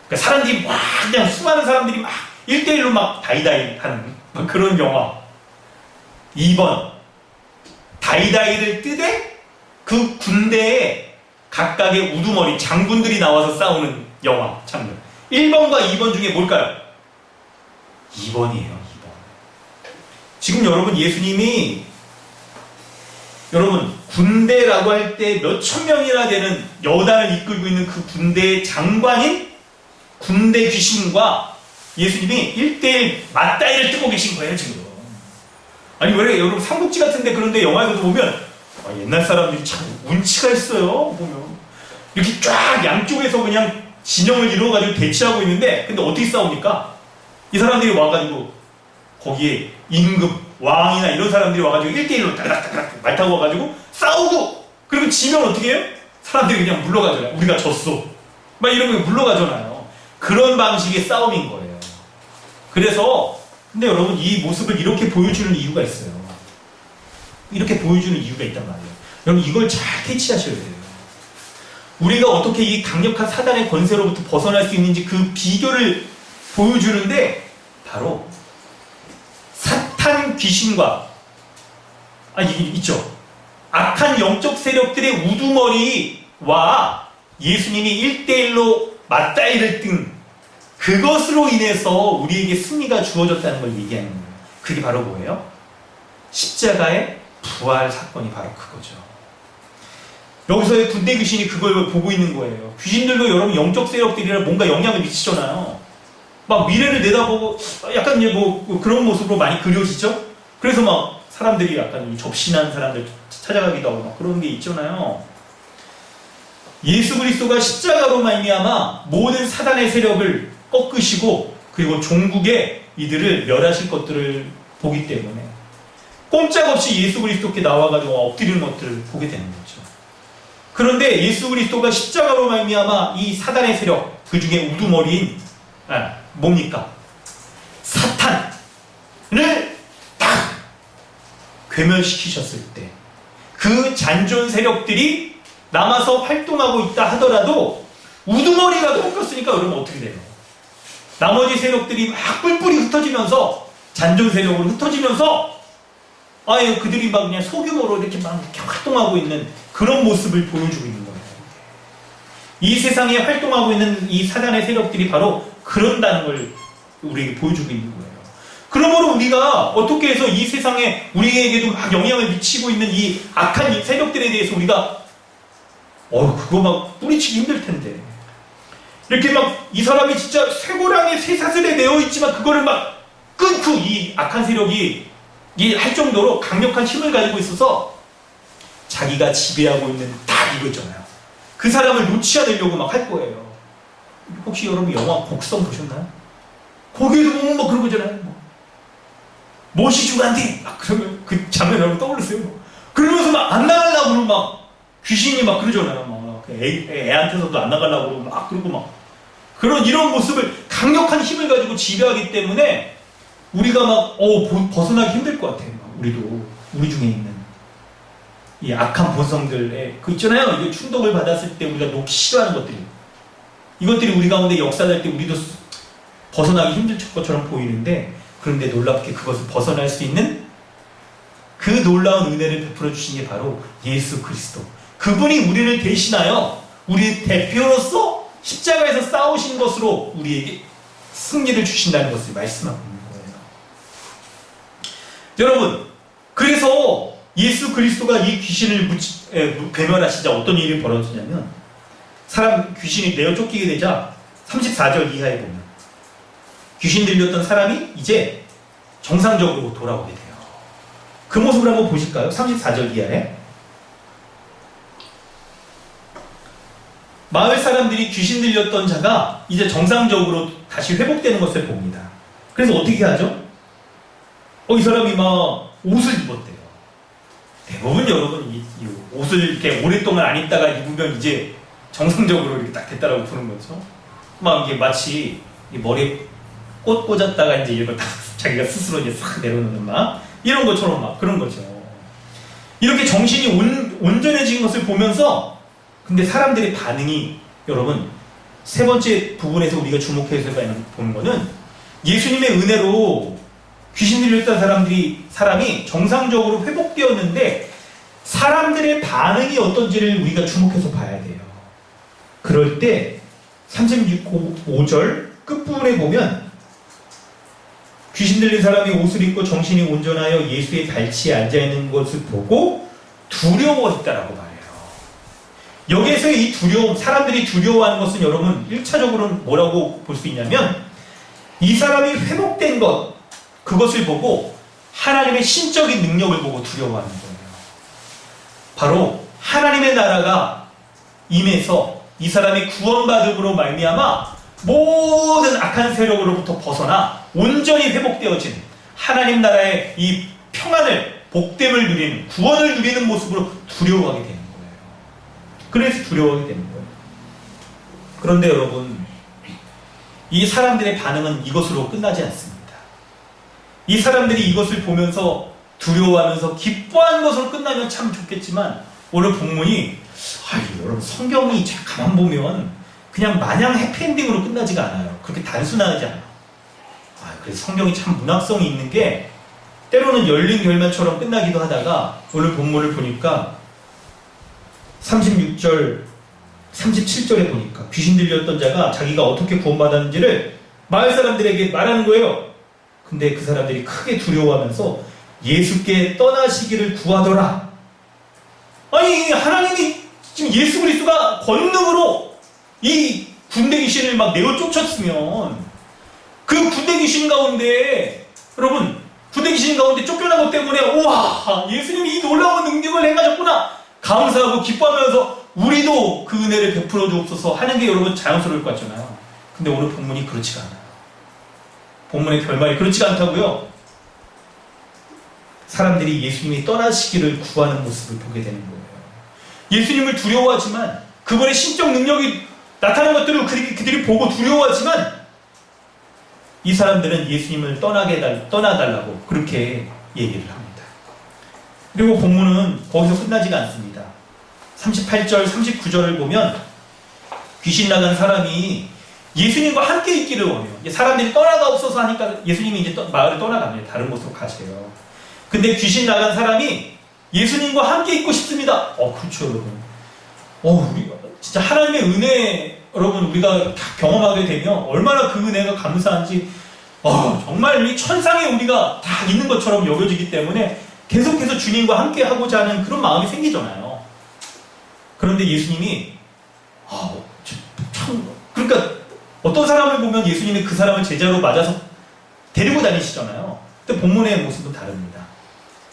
그러니까 사람들이 막 그냥 수많은 사람들이 막 1대1로 막 다이다이 하는 그런 영화. 2번 다이다이를 뜨되 그 군대에 각각의 우두머리 장군들이 나와서 싸우는 영화 장르. 1번과 2번 중에 뭘까요? 2번이에요. 2번. 지금 여러분 예수님이 여러분 군대라고 할 때 몇천 명이나 되는 여단을 이끌고 있는 그 군대의 장관인 군대 귀신과 예수님이 1대1 맞다이를 뜨고 계신 거예요 지금. 아니 왜 여러분 삼국지 같은데, 그런데 영화에서도 보면 옛날 사람들이 참 운치가 있어요. 보면 이렇게 쫙 양쪽에서 그냥 진영을 이루어가지고 대치하고 있는데, 근데 어떻게 싸웁니까? 이 사람들이 와가지고 거기에 임금, 왕이나 이런 사람들이 와가지고 1대1로 따닥따닥 말 타고 와가지고 싸우고, 그리고 지면 어떻게 해요? 사람들이 그냥 물러가잖아요. 우리가 졌어 막 이러면 물러가잖아요. 그런 방식의 싸움인 거예요. 그래서 근데 여러분 이 모습을 이렇게 보여주는 이유가 있어요. 이렇게 보여주는 이유가 있단 말이에요. 여러분 이걸 잘 캐치하셔야 돼요. 우리가 어떻게 이 강력한 사단의 권세로부터 벗어날 수 있는지 그 비결을 보여주는데, 바로 사탄 귀신과 이게 있죠. 악한 영적 세력들의 우두머리와 예수님이 1대1로 맞다이를 뜬 그것으로 인해서 우리에게 승리가 주어졌다는 걸 얘기하는 거예요. 그게 바로 뭐예요? 십자가의 부활 사건이 바로 그거죠. 여기서의 군대 귀신이 그걸 보고 있는 거예요. 귀신들도 여러분 영적 세력들이라 뭔가 영향을 미치잖아요. 막 미래를 내다보고 약간 뭐 그런 모습으로 많이 그려지죠? 그래서 막 사람들이 약간 접신한 사람들 찾아가기도 하고 막 그런 게 있잖아요. 예수 그리스도가 십자가로 말미암아 모든 사단의 세력을 꺾으시고, 그리고 종국에 이들을 멸하실 것들을 보기 때문에 꼼짝없이 예수 그리스도께 나와가지고 엎드리는 것들을 보게 되는 거죠. 그런데 예수 그리스도가 십자가로 말미암아 이 사단의 세력, 그 중에 우두머리인 뭡니까? 사탄을 딱 괴멸시키셨을 때, 그 잔존 세력들이 남아서 활동하고 있다 하더라도 우두머리가 꺾였으니까 여러분 어떻게 돼요? 나머지 세력들이 막 뿔뿔이 흩어지면서 잔존 세력으로 흩어지면서 아예 그들이 막 그냥 소규모로 이렇게 막 이렇게 활동하고 있는 그런 모습을 보여주고 있는 거예요. 이 세상에 활동하고 있는 이 사단의 세력들이 바로 그런다는 걸 우리에게 보여주고 있는 거예요. 그러므로 우리가 어떻게 해서 이 세상에 우리에게도 막 영향을 미치고 있는 이 악한 이 세력들에 대해서 우리가 그거 막 뿌리치기 힘들 텐데 이렇게 막 이 사람이 진짜 쇠고랑의 쇠사슬에 매여 있지만 그거를 막 끊고 이 악한 세력이 할 정도로 강력한 힘을 가지고 있어서 자기가 지배하고 있는 딱 이거 있잖아요. 그 사람을 놓지 않으려고 막 할 거예요. 혹시 여러분 영화 곡성 보셨나요? 거기에도 보면 막 그런 거잖아요. 못이 죽한테 막 그러면 그 장면 여러분 떠올렸어요. 그러면서 막 안 나가려고 그러고 막 귀신이 막 그러잖아요. 막 애한테서도 안 나가려고 그러고 막 그러고 막 이런 모습을 강력한 힘을 가지고 지배하기 때문에 우리가 막 벗어나기 힘들 것 같아요. 우리도 우리 중에 있는 이 악한 본성들에 그 있잖아요. 이게 충동을 받았을 때 우리가 놓기 싫어하는 이것들이 우리 가운데 역사될 때 우리도 벗어나기 힘들 것처럼 보이는데 그런데 놀랍게 그것을 벗어날 수 있는 그 놀라운 은혜를 베풀어 주신 게 바로 예수 그리스도. 그분이 우리를 대신하여 우리 대표로서 십자가에서 싸우신 것으로 우리에게 승리를 주신다는 것을 말씀하고 있는 거예요. 여러분, 그래서 예수 그리스도가 이 귀신을 괴멸하시자 어떤 일이 벌어지냐면 귀신이 내어 쫓기게 되자 34절 이하에 보면 귀신 들렸던 사람이 이제 정상적으로 돌아오게 돼요. 그 모습을 한번 보실까요? 34절 이하에 마을 사람들이 귀신 들렸던 자가 이제 정상적으로 다시 회복되는 것을 봅니다. 그래서 어떻게 하죠? 이 사람이 막 옷을 입었대요. 대부분 여러분 이 옷을 이렇게 오랫동안 안 입다가 입으면 이제 정상적으로 이렇게 딱 됐다라고 보는 거죠. 막 이게 마치 이 머리에 꽃 꽂았다가 이제 이걸 딱 자기가 스스로 이제 싹 내려놓는 막 이런 것처럼 막 그런 거죠. 이렇게 정신이 온전해진 것을 보면서 근데 사람들의 반응이 여러분 세 번째 부분에서 우리가 주목해서 보는 거는 예수님의 은혜로 귀신 들렸던 사람이 정상적으로 회복되었는데 사람들의 반응이 어떤지를 우리가 주목해서 봐야 돼요. 그럴 때 36절 끝부분에 보면 귀신 들린 사람이 옷을 입고 정신이 온전하여 예수의 발치에 앉아있는 것을 보고 두려워했다라고 말해요. 여기에서의 이 두려움, 사람들이 두려워하는 것은 여러분 1차적으로는 뭐라고 볼 수 있냐면 이 사람이 회복된 것, 그것을 보고 하나님의 신적인 능력을 보고 두려워하는 거예요. 바로 하나님의 나라가 임해서 이 사람이 구원받음으로 말미암아 모든 악한 세력으로부터 벗어나 온전히 회복되어진 하나님 나라의 이 평안을, 복됨을 누리는, 구원을 누리는 모습으로 두려워하게 되는 거예요. 그래서 두려워하게 되는 거예요. 그런데 여러분, 이 사람들의 반응은 이것으로 끝나지 않습니다. 이 사람들이 이것을 보면서 두려워하면서 기뻐하는 것으로 끝나면 참 좋겠지만 오늘 본문이 여러분 성경이 가만 보면 그냥 마냥 해피엔딩으로 끝나지가 않아요. 그렇게 단순하지 않아요. 그래서 성경이 참 문학성이 있는 게 때로는 열린 결말처럼 끝나기도 하다가 오늘 본문을 보니까 36절, 37절에 보니까 귀신 들렸던 자가 자기가 어떻게 구원받았는지를 마을 사람들에게 말하는 거예요. 근데 그 사람들이 크게 두려워하면서 예수께 떠나시기를 구하더라. 아니 하나님이 지금 예수 그리스도가 권능으로 이 군대 귀신을 막 내어 쫓았으면 그 군대 귀신 가운데 여러분 군대 귀신 가운데 쫓겨난 것 때문에 우와 예수님이 이 놀라운 능력을 행하셨구나 감사하고 기뻐하면서 우리도 그 은혜를 베풀어 주옵소서 하는 게 여러분 자연스러울 것 같잖아요. 근데 오늘 본문이 그렇지가 않아요. 본문의 결말이 그렇지가 않다고요. 사람들이 예수님이 떠나시기를 구하는 모습을 보게 되는 거예요. 예수님을 두려워하지만 그분의 신적 능력이 나타난 것들을 그들이 보고 두려워하지만 이 사람들은 예수님을 떠나달라고 그렇게 얘기를 합니다. 그리고 본문은 거기서 끝나지가 않습니다. 38절, 39절을 보면 귀신 나간 사람이 예수님과 함께 있기를 원해요. 이제 사람들이 떠나가 없어서 하니까 예수님이 이제 마을을 떠나갑니다. 다른 곳으로 가세요. 근데 귀신 나간 사람이 예수님과 함께 있고 싶습니다. 그렇죠, 여러분. 우리 진짜 하나님의 은혜, 여러분, 우리가 다 경험하게 되면 얼마나 그 은혜가 감사한지, 정말 이 천상에 우리가 다 있는 것처럼 여겨지기 때문에 계속해서 주님과 함께 하고자 하는 그런 마음이 생기잖아요. 그런데 예수님이, 그러니까 어떤 사람을 보면 예수님이 그 사람을 제자로 맞아서 데리고 다니시잖아요. 근데 본문의 모습은 다릅니다.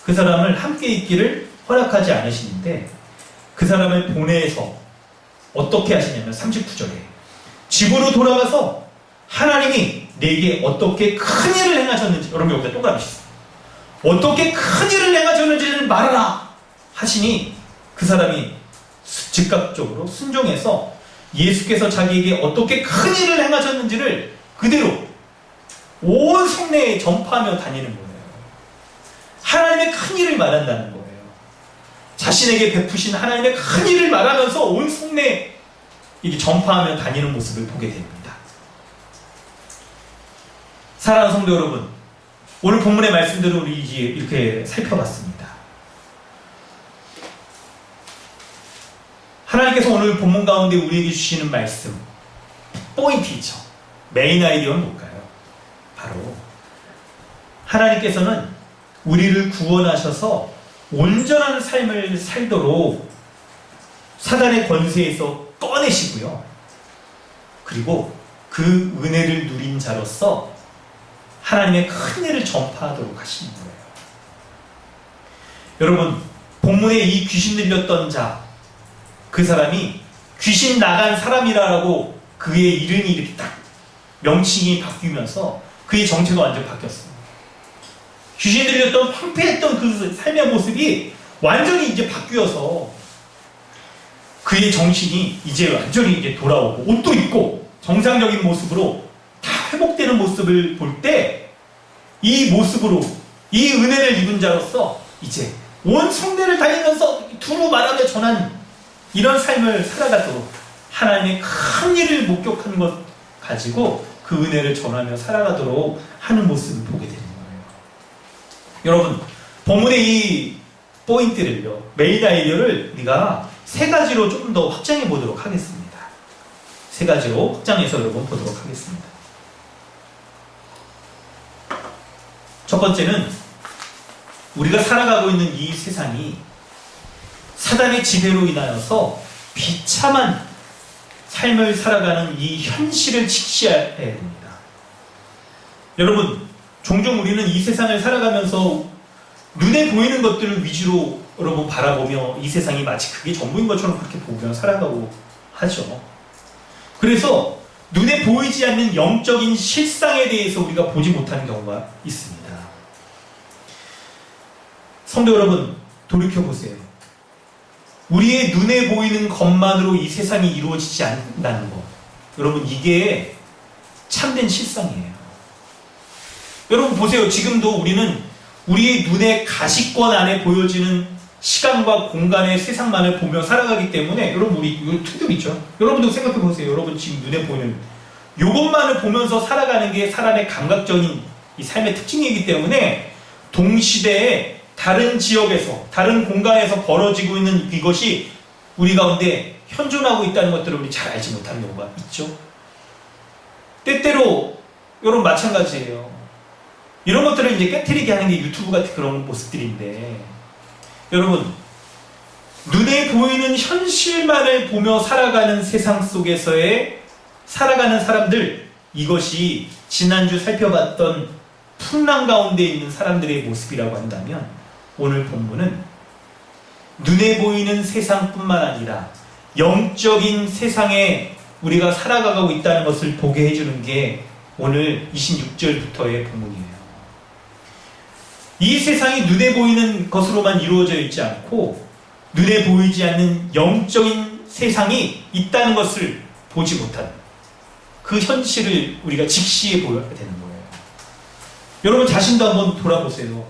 그 사람을 함께 있기를 허락하지 않으시는데 그 사람을 보내서 어떻게 하시냐면 39절에 집으로 돌아가서 하나님이 내게 어떻게 큰 일을 행하셨는지, 여러분 여기다 동그라미 치세요. 어떻게 큰 일을 행하셨는지를 말하라 하시니 그 사람이 즉각적으로 순종해서 예수께서 자기에게 어떻게 큰 일을 행하셨는지를 그대로 온 성내에 전파하며 다니는 거예요. 하나님의 큰 일을 말한다는 거예요. 자신에게 베푸신 하나님의 큰 일을 말하면서 온 성내에 이렇게 전파하며 다니는 모습을 보게 됩니다. 사랑하는 성도 여러분, 오늘 본문의 말씀들을 우리 이렇게 살펴봤습니다. 하나님께서 오늘 본문 가운데 우리에게 주시는 말씀, 포인트이죠. 메인 아이디어는 뭘까요? 바로 하나님께서는 우리를 구원하셔서 온전한 삶을 살도록 사단의 권세에서 꺼내시고요. 그리고 그 은혜를 누린 자로서 하나님의 큰 일을 전파하도록 하시는 거예요. 여러분, 본문에 이 귀신 들렸던 자, 그 사람이 귀신 나간 사람이라고 그의 이름이 이렇게 딱 명칭이 바뀌면서 그의 정체가 완전 바뀌었어요. 귀신 들렸던 황폐했던 그 삶의 모습이 완전히 이제 바뀌어서 그의 정신이 이제 완전히 이제 돌아오고 옷도 입고 정상적인 모습으로 다 회복되는 모습을 볼 때 이 모습으로 이 은혜를 입은 자로서 이제 온 성내를 다니면서 두루 말하며 전한 이런 삶을 살아가도록 하나님의 큰 일을 목격한 것 가지고 그 은혜를 전하며 살아가도록 하는 모습을 보게 되는 거예요. 여러분, 본문의 이 포인트를요, 메인 아이디어를 우리가 세 가지로 좀 더 확장해 보도록 하겠습니다. 세 가지로 확장해서 여러분 보도록 하겠습니다. 첫 번째는 우리가 살아가고 있는 이 세상이 사단의 지배로 인하여서 비참한 삶을 살아가는 이 현실을 직시해야 됩니다. 여러분, 종종 우리는 이 세상을 살아가면서 눈에 보이는 것들을 위주로 여러분 바라보며 이 세상이 마치 그게 전부인 것처럼 그렇게 보며 살아가고 하죠. 그래서 눈에 보이지 않는 영적인 실상에 대해서 우리가 보지 못하는 경우가 있습니다. 성도 여러분, 돌이켜보세요. 우리의 눈에 보이는 것만으로 이 세상이 이루어지지 않는다는 것, 여러분, 이게 참된 실상이에요. 여러분 보세요. 지금도 우리는 우리의 눈에 가시권 안에 보여지는 시간과 공간의 세상만을 보며 살아가기 때문에, 여러분, 우리 이거 특별 있죠? 여러분도 생각해 보세요. 여러분 지금 눈에 보이는 이것만을 보면서 살아가는 게 사람의 감각적인 이 삶의 특징이기 때문에 동시대에 다른 지역에서, 다른 공간에서 벌어지고 있는 이것이 우리 가운데 현존하고 있다는 것들을 우리 잘 알지 못하는 경우가 있죠. 때때로 여러분 마찬가지예요. 이런 것들을 이제 깨트리게 하는 게 유튜브 같은 그런 모습들인데, 여러분, 눈에 보이는 현실만을 보며 살아가는 세상 속에서의 살아가는 사람들, 이것이 지난주 살펴봤던 풍랑 가운데 있는 사람들의 모습이라고 한다면, 오늘 본문은 눈에 보이는 세상뿐만 아니라 영적인 세상에 우리가 살아가고 있다는 것을 보게 해주는 게 오늘 26절부터의 본문이에요. 이 세상이 눈에 보이는 것으로만 이루어져 있지 않고 눈에 보이지 않는 영적인 세상이 있다는 것을 보지 못한 그 현실을 우리가 직시해 보여야 되는 거예요. 여러분 자신도 한번 돌아보세요.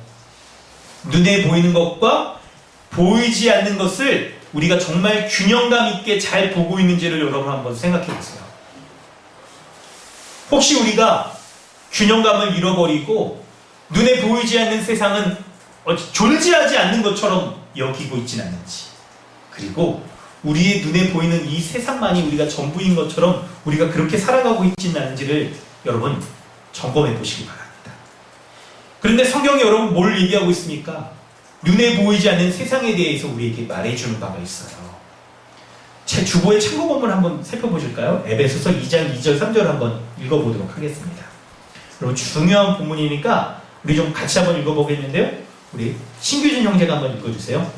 눈에 보이는 것과 보이지 않는 것을 우리가 정말 균형감 있게 잘 보고 있는지를 여러분 한번 생각해 보세요. 혹시 우리가 균형감을 잃어버리고 눈에 보이지 않는 세상은 존재하지 않는 것처럼 여기고 있지는 않는지, 그리고 우리의 눈에 보이는 이 세상만이 우리가 전부인 것처럼 우리가 그렇게 살아가고 있지는 않은지를 여러분 점검해 보시기 바랍니다. 그런데 성경이 여러분 뭘 얘기하고 있습니까? 눈에 보이지 않는 세상에 대해서 우리에게 말해주는 바가 있어요. 제 주보의 참고 본문 한번 살펴보실까요? 에베소서 2장 2절 3절 한번 읽어보도록 하겠습니다. 여러분 중요한 본문이니까 우리 좀 같이 한번 읽어보겠는데요. 우리 신규준 형제가 한번 읽어주세요.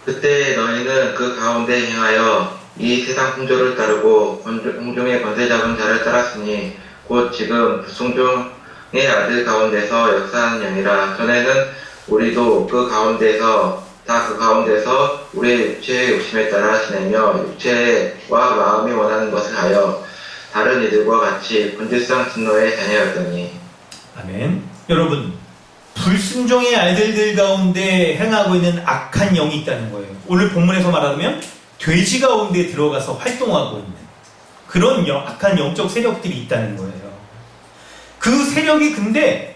그때 너희는 그 가운데 행하여 이 세상 풍조를 따르고 공중의 권세 잡은 자를 따랐으니 곧 지금 불순종의 아들 가운데서 역사하는 영이라. 전에는 우리도 그 가운데서 우리의 육체의 욕심에 따라 지내며 육체와 마음이 원하는 것을 하여 다른 이들과 같이 본질상 진노의 자녀였더니. 아멘. 여러분, 불순종의 아들들 가운데 행하고 있는 악한 영이 있다는 거예요. 오늘 본문에서 말하면 돼지 가운데 들어가서 활동하고 있는 그런 악한 영적 세력들이 있다는 거예요. 그 세력이 근데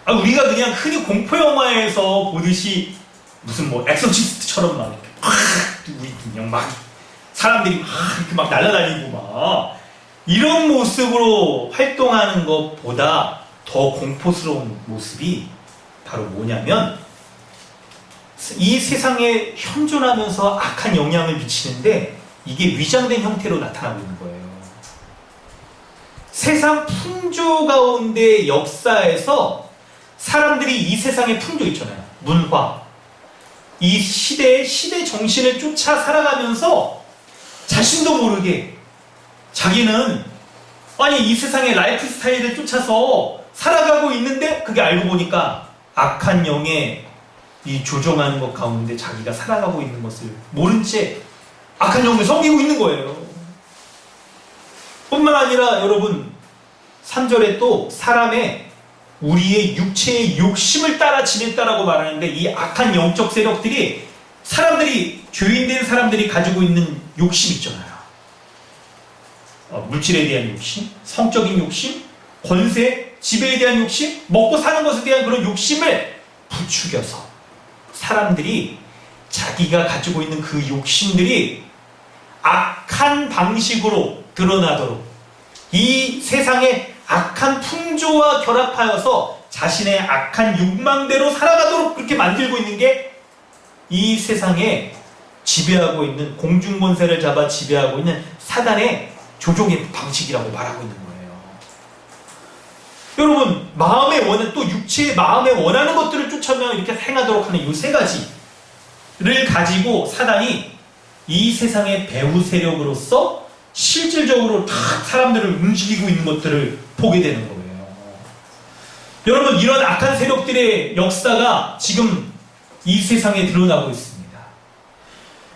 우리가 그냥 흔히 공포 영화에서 보듯이 무슨 뭐 엑소시스트처럼 막 이렇게 그냥 막 사람들이 막 이렇게 막 날아다니고 막 이런 모습으로 활동하는 것보다 더 공포스러운 모습이 바로 뭐냐면 이 세상에 현존하면서 악한 영향을 미치는데 이게 위장된 형태로 나타나고 있는 거예요. 세상 풍조 가운데 역사에서 사람들이 이 세상의 풍조 있잖아요. 문화. 이 시대 정신을 쫓아 살아가면서 자신도 모르게 자기는 이 세상의 라이프 스타일을 쫓아서 살아가고 있는데 그게 알고 보니까 악한 영에 이 조종하는 것 가운데 자기가 살아가고 있는 것을 모른 채 악한 영을 섬기고 있는 거예요. 뿐만 아니라 여러분 3절에 또 사람의 우리의 육체의 욕심을 따라 지냈다라고 말하는데 이 악한 영적 세력들이 죄인된 사람들이 가지고 있는 욕심 있잖아요. 물질에 대한 욕심, 성적인 욕심, 권세, 지배에 대한 욕심, 먹고 사는 것에 대한 그런 욕심을 부추겨서 사람들이 자기가 가지고 있는 그 욕심들이 악한 방식으로 드러나도록 이 세상의 악한 풍조와 결합하여서 자신의 악한 욕망대로 살아가도록 그렇게 만들고 있는 게 이 세상에 지배하고 있는 공중권세를 잡아 지배하고 있는 사단의 조종의 방식이라고 말하고 있는 거예요. 여러분 또 육체의 마음에 원하는 것들을 쫓으면 이렇게 행하도록 하는 이 세 가지를 가지고 사단이 이 세상의 배후 세력으로서 실질적으로 다 사람들을 움직이고 있는 것들을 보게 되는 거예요. 여러분 이런 악한 세력들의 역사가 지금 이 세상에 드러나고 있습니다.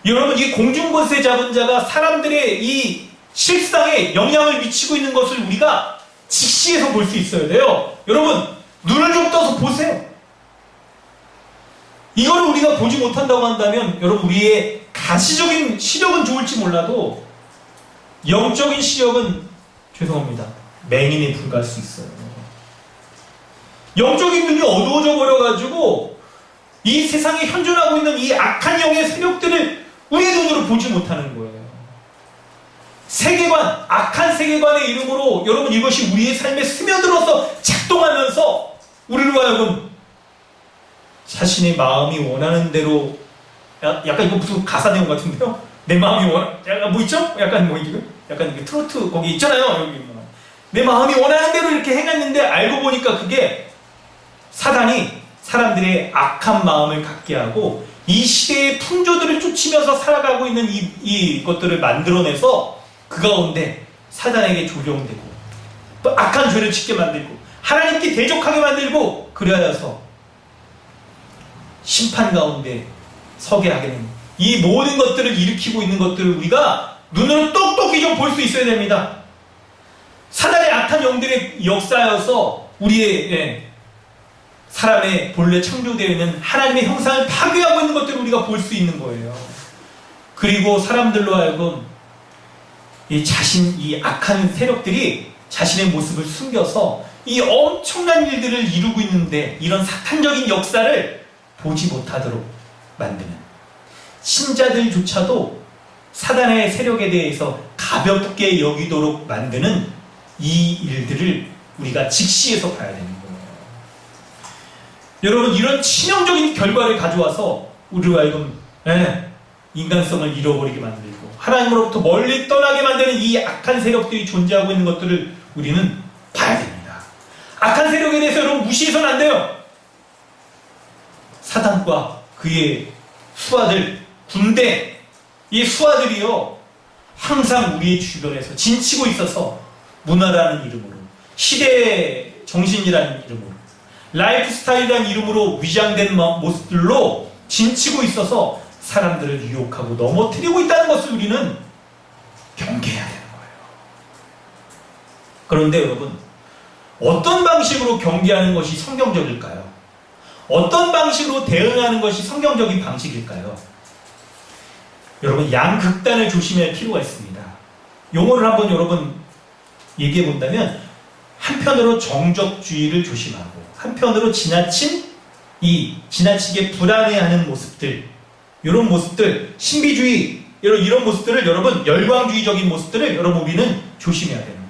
여러분 이 공중권세 잡은 자가 사람들의 이 실상에 영향을 미치고 있는 것을 우리가 직시해서 볼 수 있어야 돼요. 여러분 눈을 좀 떠서 보세요. 이걸 우리가 보지 못한다고 한다면 여러분 우리의 가시적인 시력은 좋을지 몰라도 영적인 시력은 죄송합니다. 맹인에 불과할 수 있어요. 영적인 눈이 어두워져 버려가지고 이 세상에 현존하고 있는 이 악한 영의 세력들을 우리의 눈으로 보지 못하는 거예요. 세계관, 악한 세계관의 이름으로 여러분 이것이 우리의 삶에 스며들어서 작동하면서 우리로 하여금 자신의 마음이 원하는 대로 약간 이거 무슨 가사 내용 같은데요? 내 마음이 약간 뭐 있죠? 약간 약간 트로트 거기 있잖아요. 여기 내 마음이 원하는 대로 이렇게 행했는데 알고 보니까 그게 사단이 사람들의 악한 마음을 갖게 하고 이 시대의 풍조들을 쫓으면서 살아가고 있는 이것들을 만들어내서 그 가운데 사단에게 조종되고 또 악한 죄를 짓게 만들고 하나님께 대적하게 만들고 그래야서 심판 가운데 서게 하게 되는 이 모든 것들을 일으키고 있는 것들을 우리가 눈으로 똑똑히 좀 볼 수 있어야 됩니다. 사단의 악한 영들의 역사여서 우리의 사람의 본래 창조되어 있는 하나님의 형상을 파괴하고 있는 것들을 우리가 볼 수 있는 거예요. 그리고 사람들로 하여금 이 악한 세력들이 자신의 모습을 숨겨서 이 엄청난 일들을 이루고 있는데, 이런 사탄적인 역사를 보지 못하도록 만드는, 신자들조차도 사단의 세력에 대해서 가볍게 여기도록 만드는 이 일들을 우리가 직시해서 봐야 되는 거예요. 여러분, 이런 치명적인 결과를 가져와서 우리로 하여금 인간성을 잃어버리게 만들고 하나님으로부터 멀리 떠나게 만드는 이 악한 세력들이 존재하고 있는 것들을 우리는 봐야 됩니다. 악한 세력에 대해서 여러분 무시해서는 안 돼요. 사단과 그의 수하들, 군대, 이 수하들이요, 항상 우리의 주변에서 진치고 있어서 문화라는 이름으로, 시대의 정신이라는 이름으로, 라이프 스타일이라는 이름으로 위장된 모습들로 진치고 있어서 사람들을 유혹하고 넘어뜨리고 있다는 것을 우리는 경계해야 되는 거예요. 그런데 여러분, 어떤 방식으로 경계하는 것이 성경적일까요? 어떤 방식으로 대응하는 것이 성경적인 방식일까요? 여러분, 양극단을 조심할 필요가 있습니다. 용어를 한번 여러분 얘기해 본다면, 한편으로 정적주의를 조심하고 한편으로 지나치게 불안해하는 모습들, 이런 모습들, 신비주의, 이런 모습들을 여러분, 열광주의적인 모습들을 여러분 우리는 조심해야 되는 거예요.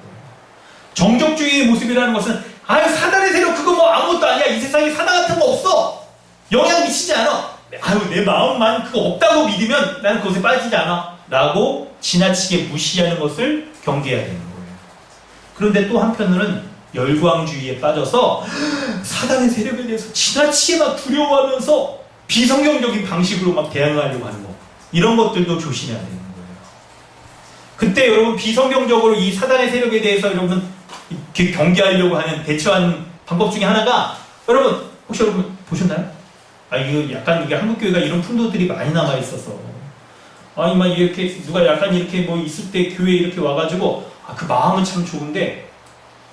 정적주의의 모습이라는 것은 사단의 세력 그거 뭐 아무것도 아니야, 이 세상에 사단 같은 거 없어, 영향 미치지 않아, 내 마음만 그거 없다고 믿으면 나는 그것에 빠지지 않아 라고 지나치게 무시하는 것을 경계해야 되는 거예요. 그런데 또 한편으로는 열광주의에 빠져서 사단의 세력에 대해서 지나치게 막 두려워하면서 비성경적인 방식으로 막 대응하려고 하는 거, 이런 것들도 조심해야 되는 거예요. 그때 여러분, 비성경적으로 이 사단의 세력에 대해서 여러분 경계하려고 하는, 대처하는 방법 중에 하나가, 여러분 혹시 여러분 보셨나요? 이거 약간 이게 한국교회가 이런 풍토들이 많이 남아있어서, 막 이렇게 누가 약간 이렇게 뭐 있을 때 교회에 이렇게 와가지고, 그 마음은 참 좋은데,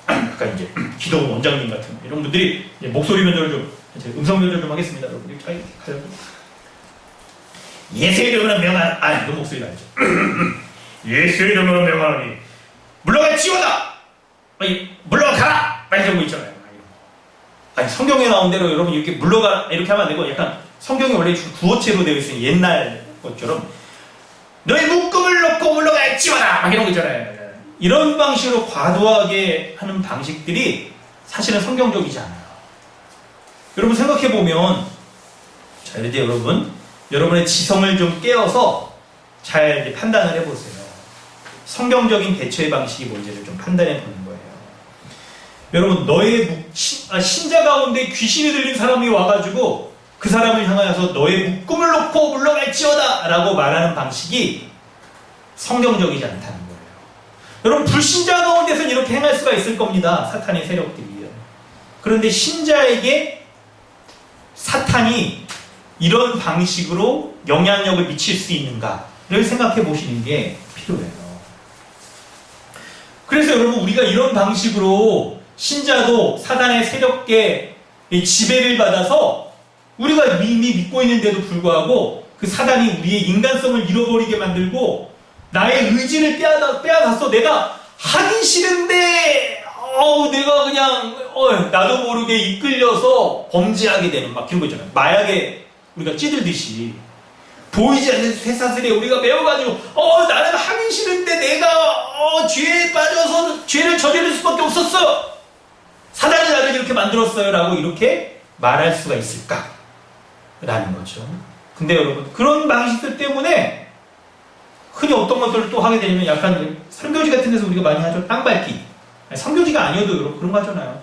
약간 이제 기도 원장님 같은 이런 분들이 목소리 변조를 좀, 음성 변조 좀 하겠습니다. 여러분 이렇게 가요. 예수의 이름으로 명하노니, 이런 목소리가 아니죠. 예수의 이름으로 명하노니 물러가지어다, 물러가라, 이런 거 있잖아요. 성경에 나온 대로 여러분 이렇게 물러가 이렇게 하면 안 되고, 약간 성경이 원래 구어체로 되어 있으니 옛날 것처럼 너희 묶음을 놓고 물러가지어라, 이런 거 있잖아요. 이런 방식으로 과도하게 하는 방식들이 사실은 성경적이지 않아요. 여러분 생각해보면, 자, 이제 여러분의 지성을 좀 깨워서 잘 판단을 해보세요. 성경적인 대처의 방식이 뭔지를 좀 판단해 보는 거예요. 여러분, 너의 신자 가운데 귀신이 들린 사람이 와가지고 그 사람을 향하여서 너의 묶음을 놓고 물러갈지어다 라고 말하는 방식이 성경적이지 않다는 거예요. 여러분, 불신자 가운데서는 이렇게 행할 수가 있을 겁니다, 사탄의 세력들이요. 그런데 신자에게 사탄이 이런 방식으로 영향력을 미칠 수 있는가를 생각해 보시는 게 필요해요. 그래서 여러분, 우리가 이런 방식으로 신자도 사단의 세력에 지배를 받아서 우리가 이미 믿고 있는데도 불구하고 그 사단이 우리의 인간성을 잃어버리게 만들고 나의 의지를 빼앗아서 내가 하기 싫은데 내가 그냥 나도 모르게 이끌려서 범죄하게 되는 막 그런 거 있잖아요. 마약에 우리가 찌들듯이 보이지 않는 쇠사슬에 우리가 매워가지고 나는 하기 싫은데 내가 죄에 빠져서 죄를 저지를 수밖에 없었어, 사단이 나를 이렇게 만들었어요 라고 이렇게 말할 수가 있을까 라는 거죠. 근데 여러분, 그런 방식들 때문에 흔히 어떤 것들을 또 하게 되냐면, 약간 선교지 같은 데서 우리가 많이 하죠. 땅밟기. 선교지가 아니어도 여러분 그런 거 하잖아요.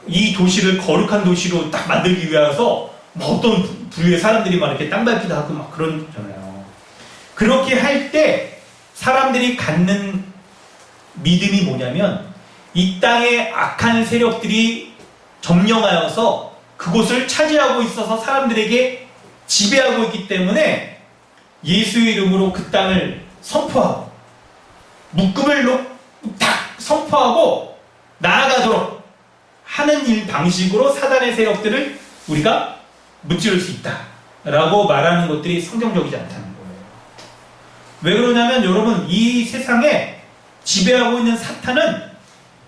이 도시를 거룩한 도시로 딱 만들기 위해서 어떤 부류의 사람들이 막 이렇게 땅밟기도 하고 막 그러잖아요. 그렇게 할 때 사람들이 갖는 믿음이 뭐냐면, 이 땅에 악한 세력들이 점령하여서 그곳을 차지하고 있어서 사람들에게 지배하고 있기 때문에 예수의 이름으로 그 땅을 선포하고 묶음을 딱 선포하고 나아가도록 하는 일 방식으로 사단의 세력들을 우리가 무찌를 수 있다라고 말하는 것들이 성경적이지 않다는 거예요. 왜 그러냐면 여러분, 이 세상에 지배하고 있는 사탄은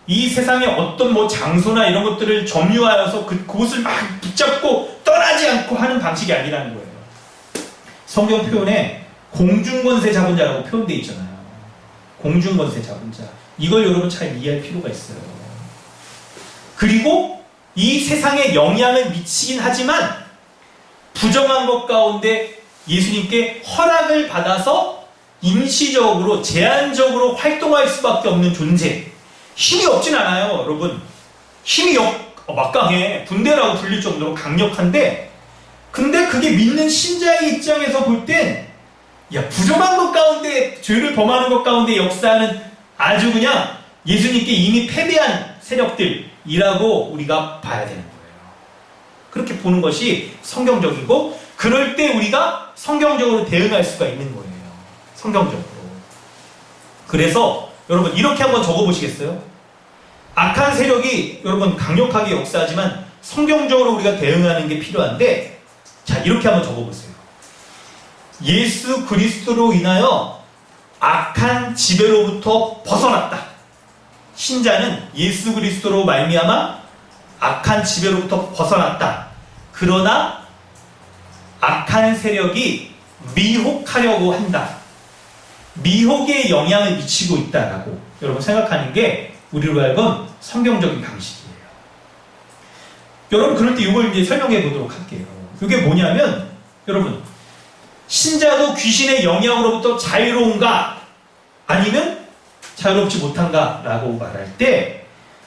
이 세상의 어떤 뭐 장소나 이런 것들을 점유하여서 그곳을 막 붙잡고 떠나지 않고 하는 방식이 아니라는 거예요. 성경 표현에 공중권세 잡은 자라고 표현되어 있잖아요. 공중권세 잡은 자. 이걸 여러분 잘 이해할 필요가 있어요. 그리고 이 세상에 영향을 미치긴 하지만 부정한 것 가운데 예수님께 허락을 받아서 임시적으로 제한적으로 활동할 수밖에 없는 존재. 힘이 없진 않아요, 여러분. 힘이 막강해. 군대라고 불릴 정도로 강력한데, 근데 그게 믿는 신자의 입장에서 볼 땐, 야, 부정한 것 가운데, 죄를 범하는 것 가운데 역사하는 아주 그냥 예수님께 이미 패배한 세력들이라고 우리가 봐야 되는 거예요. 그렇게 보는 것이 성경적이고, 그럴 때 우리가 성경적으로 대응할 수가 있는 거예요. 성경적으로. 그래서 여러분 이렇게 한번 적어보시겠어요? 악한 세력이 여러분 강력하게 역사하지만 성경적으로 우리가 대응하는 게 필요한데, 자, 이렇게 한번 적어보세요. 예수 그리스도로 인하여 악한 지배로부터 벗어났다. 신자는 예수 그리스도로 말미암아 악한 지배로부터 벗어났다. 그러나 악한 세력이 미혹하려고 한다. 미혹에 영향을 미치고 있다라고 여러분 생각하는 게 우리로 하여금 성경적인 방식이에요. 여러분 그럴 때 이걸 이제 설명해 보도록 할게요. 이게 뭐냐면 여러분, 신자도 귀신의 영향으로부터 자유로운가 아니면 자유롭지 못한가 라고 말할 때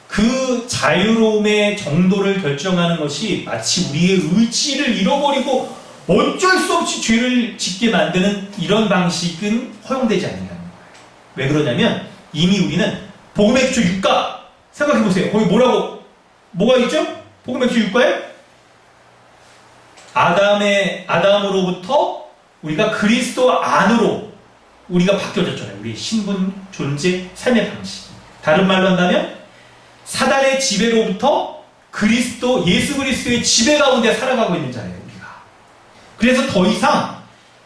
그 자유로움의 정도를 결정하는 것이 마치 우리의 의지를 잃어버리고 어쩔 수 없이 죄를 짓게 만드는 이런 방식은 허용되지 않는다는 거예요. 왜 그러냐면 이미 우리는 복음의 기초 6가 생각해보세요. 거기 뭐가 있죠? 복음의 기초 6가에 아담으로부터 우리가 그리스도 안으로 우리가 바뀌어졌잖아요. 우리의 신분, 존재, 삶의 방식이. 다른 말로 한다면 사단의 지배로부터 예수 그리스도의 지배 가운데 살아가고 있는 자예요, 우리가. 그래서 더 이상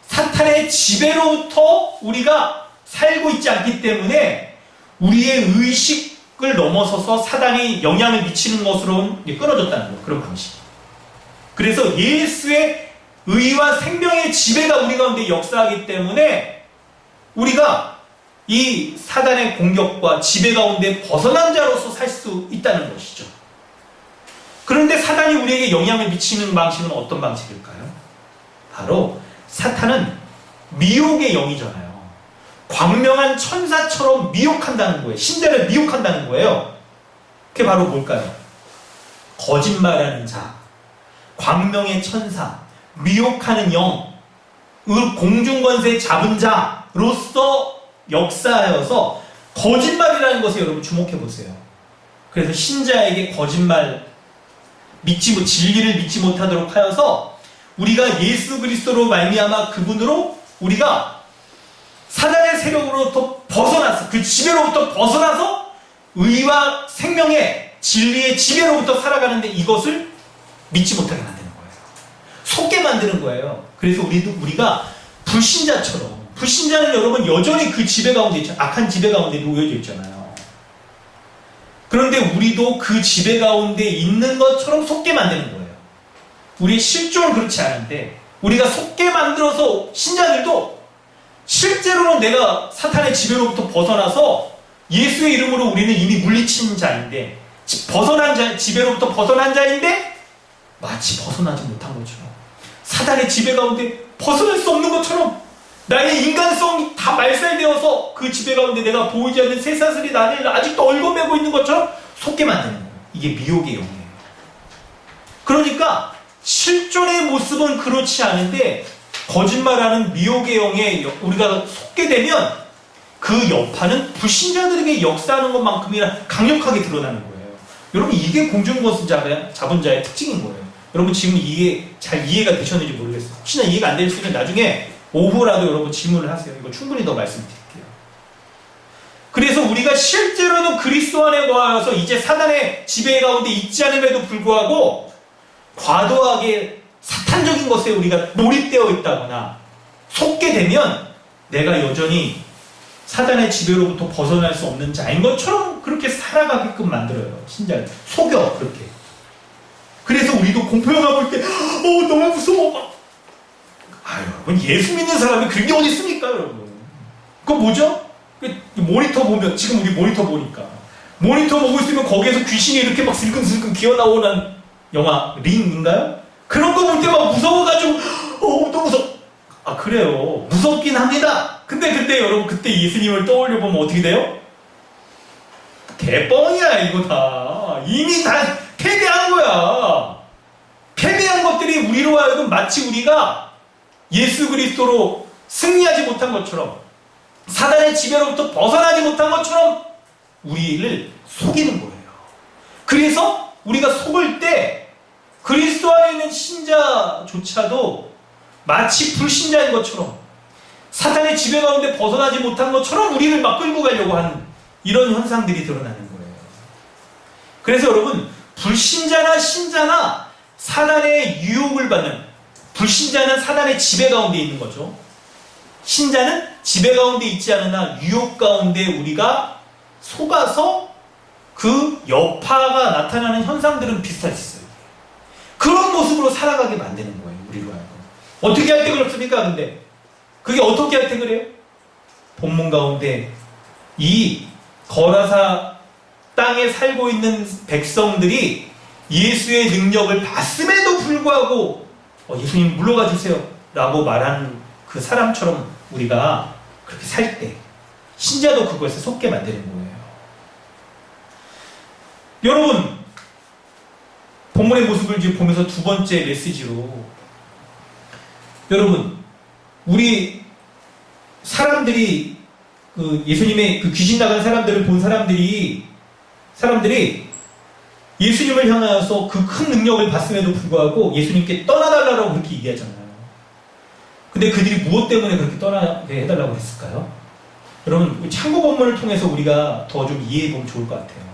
사탄의 지배로부터 우리가 살고 있지 않기 때문에 우리의 의식을 넘어서서 사단이 영향을 미치는 것으로 끊어졌다는 거예요. 그런 방식. 그래서 예수의 의와 생명의 지배가 우리 가운데 역사하기 때문에 우리가 이 사단의 공격과 지배 가운데 벗어난 자로서 살 수 있다는 것이죠. 그런데 사단이 우리에게 영향을 미치는 방식은 어떤 방식일까요? 바로 사탄은 미혹의 영이잖아요. 광명한 천사처럼 미혹한다는 거예요. 신자를 미혹한다는 거예요. 그게 바로 뭘까요? 거짓말하는 자, 광명의 천사, 미혹하는 영, 공중권세 잡은 자로서 역사하여서 거짓말이라는 것에 여러분 주목해보세요. 그래서 신자에게 거짓말, 진리를 믿지 못하도록 하여서 우리가 예수 그리스도로 말미암아 그분으로 우리가 사단의 세력으로부터 벗어나서 그 지배로부터 벗어나서 의와 생명의 진리의 지배로부터 살아가는데 이것을 믿지 못하게 만드는 거예요. 속게 만드는 거예요. 그래서 우리가 불신자는 여러분 여전히 그 지배 가운데 있죠. 악한 지배 가운데 놓여져 있잖아요. 그런데 우리도 그 지배 가운데 있는 것처럼 속게 만드는 거예요. 우리의 실존은 그렇지 않은데 우리가 속게 만들어서 신자들도 실제로는 내가 사탄의 지배로부터 벗어나서 예수의 이름으로 우리는 이미 물리친 자인데 지배로부터 벗어난 자인데 마치 벗어나지 못한 것처럼 사단의 지배 가운데 벗어날 수 없는 것처럼 나의 인간성이 다 말살되어서 그 지배 가운데 내가 보이지 않는 쇠사슬이 나를 아직도 얽어매고 있는 것처럼 속게 만드는 거예요. 이게 미혹의 영이에요. 그러니까 실존의 모습은 그렇지 않은데 거짓말하는 미혹의 영에 우리가 속게 되면 그 여파는 불신자들에게 역사하는 것만큼이나 강력하게 드러나는 거예요. 여러분 이게 공중권세 잡은 자의 특징인 거예요. 여러분 지금 이게 잘 이해가 되셨는지 모르겠어요. 혹시나 이해가 안 되시면 나중에 오후라도 여러분 질문을 하세요. 이거 충분히 더 말씀드릴게요. 그래서 우리가 실제로는 그리스도 안에 거하여서 이제 사단의 지배 가운데 있지 않음에도 불구하고 과도하게 사탄적인 것에 우리가 몰입되어 있다거나 속게 되면 내가 여전히 사단의 지배로부터 벗어날 수 없는 자인 것처럼 그렇게 살아가게끔 만들어요. 신자를 속여 그렇게. 그래서 우리도 공포 영화 볼 때 너무 무서워. 여러분 예수 믿는 사람이 그런 게 어디 있습니까, 여러분? 그거 뭐죠? 모니터 보면 지금 우리 모니터 보니까 모니터 보고 있으면 거기에서 귀신이 이렇게 막 슬금슬금 기어나오는 영화 링인가요? 그런 거 볼 때 막 무서워가지고 너무 무서워. 그래요. 무섭긴 합니다. 근데 여러분 그때 예수님을 떠올려 보면 어떻게 돼요? 개뻥이야 이거 다. 이미 다 패배한 거야. 패배한 것들이 우리로 하여금 마치 우리가 예수 그리스도로 승리하지 못한 것처럼 사단의 지배로부터 벗어나지 못한 것처럼 우리를 속이는 거예요. 그래서 우리가 속을 때 그리스도 안에 있는 신자조차도 마치 불신자인 것처럼 사탄의 지배 가운데 벗어나지 못한 것처럼 우리를 막 끌고 가려고 하는 이런 현상들이 드러나는 거예요. 그래서 여러분 불신자나 신자나 사단의 유혹을 받는, 불신자는 사단의 지배 가운데 있는 거죠. 신자는 지배 가운데 있지 않으나 유혹 가운데 우리가 속아서 그 여파가 나타나는 현상들은 비슷할 수 있어요. 그런 모습으로 살아가게 만드는 거예요. 우리로 하여금. 어떻게 할 때 그렇습니까? 근데 그게 어떻게 할 때 그래요? 본문 가운데 이 거라사 땅에 살고 있는 백성들이 예수의 능력을 봤음에도 불구하고 예수님 물러가 주세요 라고 말하는 그 사람처럼 우리가 그렇게 살 때 신자도 그것에 속게 만드는 거예요. 여러분 본문의 모습을 지금 보면서 두 번째 메시지로 여러분 우리 사람들이 그 예수님의 그 귀신 나간 사람들을 본 사람들이 예수님을 향하여서 그 큰 능력을 봤음에도 불구하고 예수님께 떠나달라고 그렇게 얘기하잖아요. 근데 그들이 무엇 때문에 그렇게 떠나게 해달라고 했을까요? 여러분 참고 본문을 통해서 우리가 더 좀 이해해보면 좋을 것 같아요.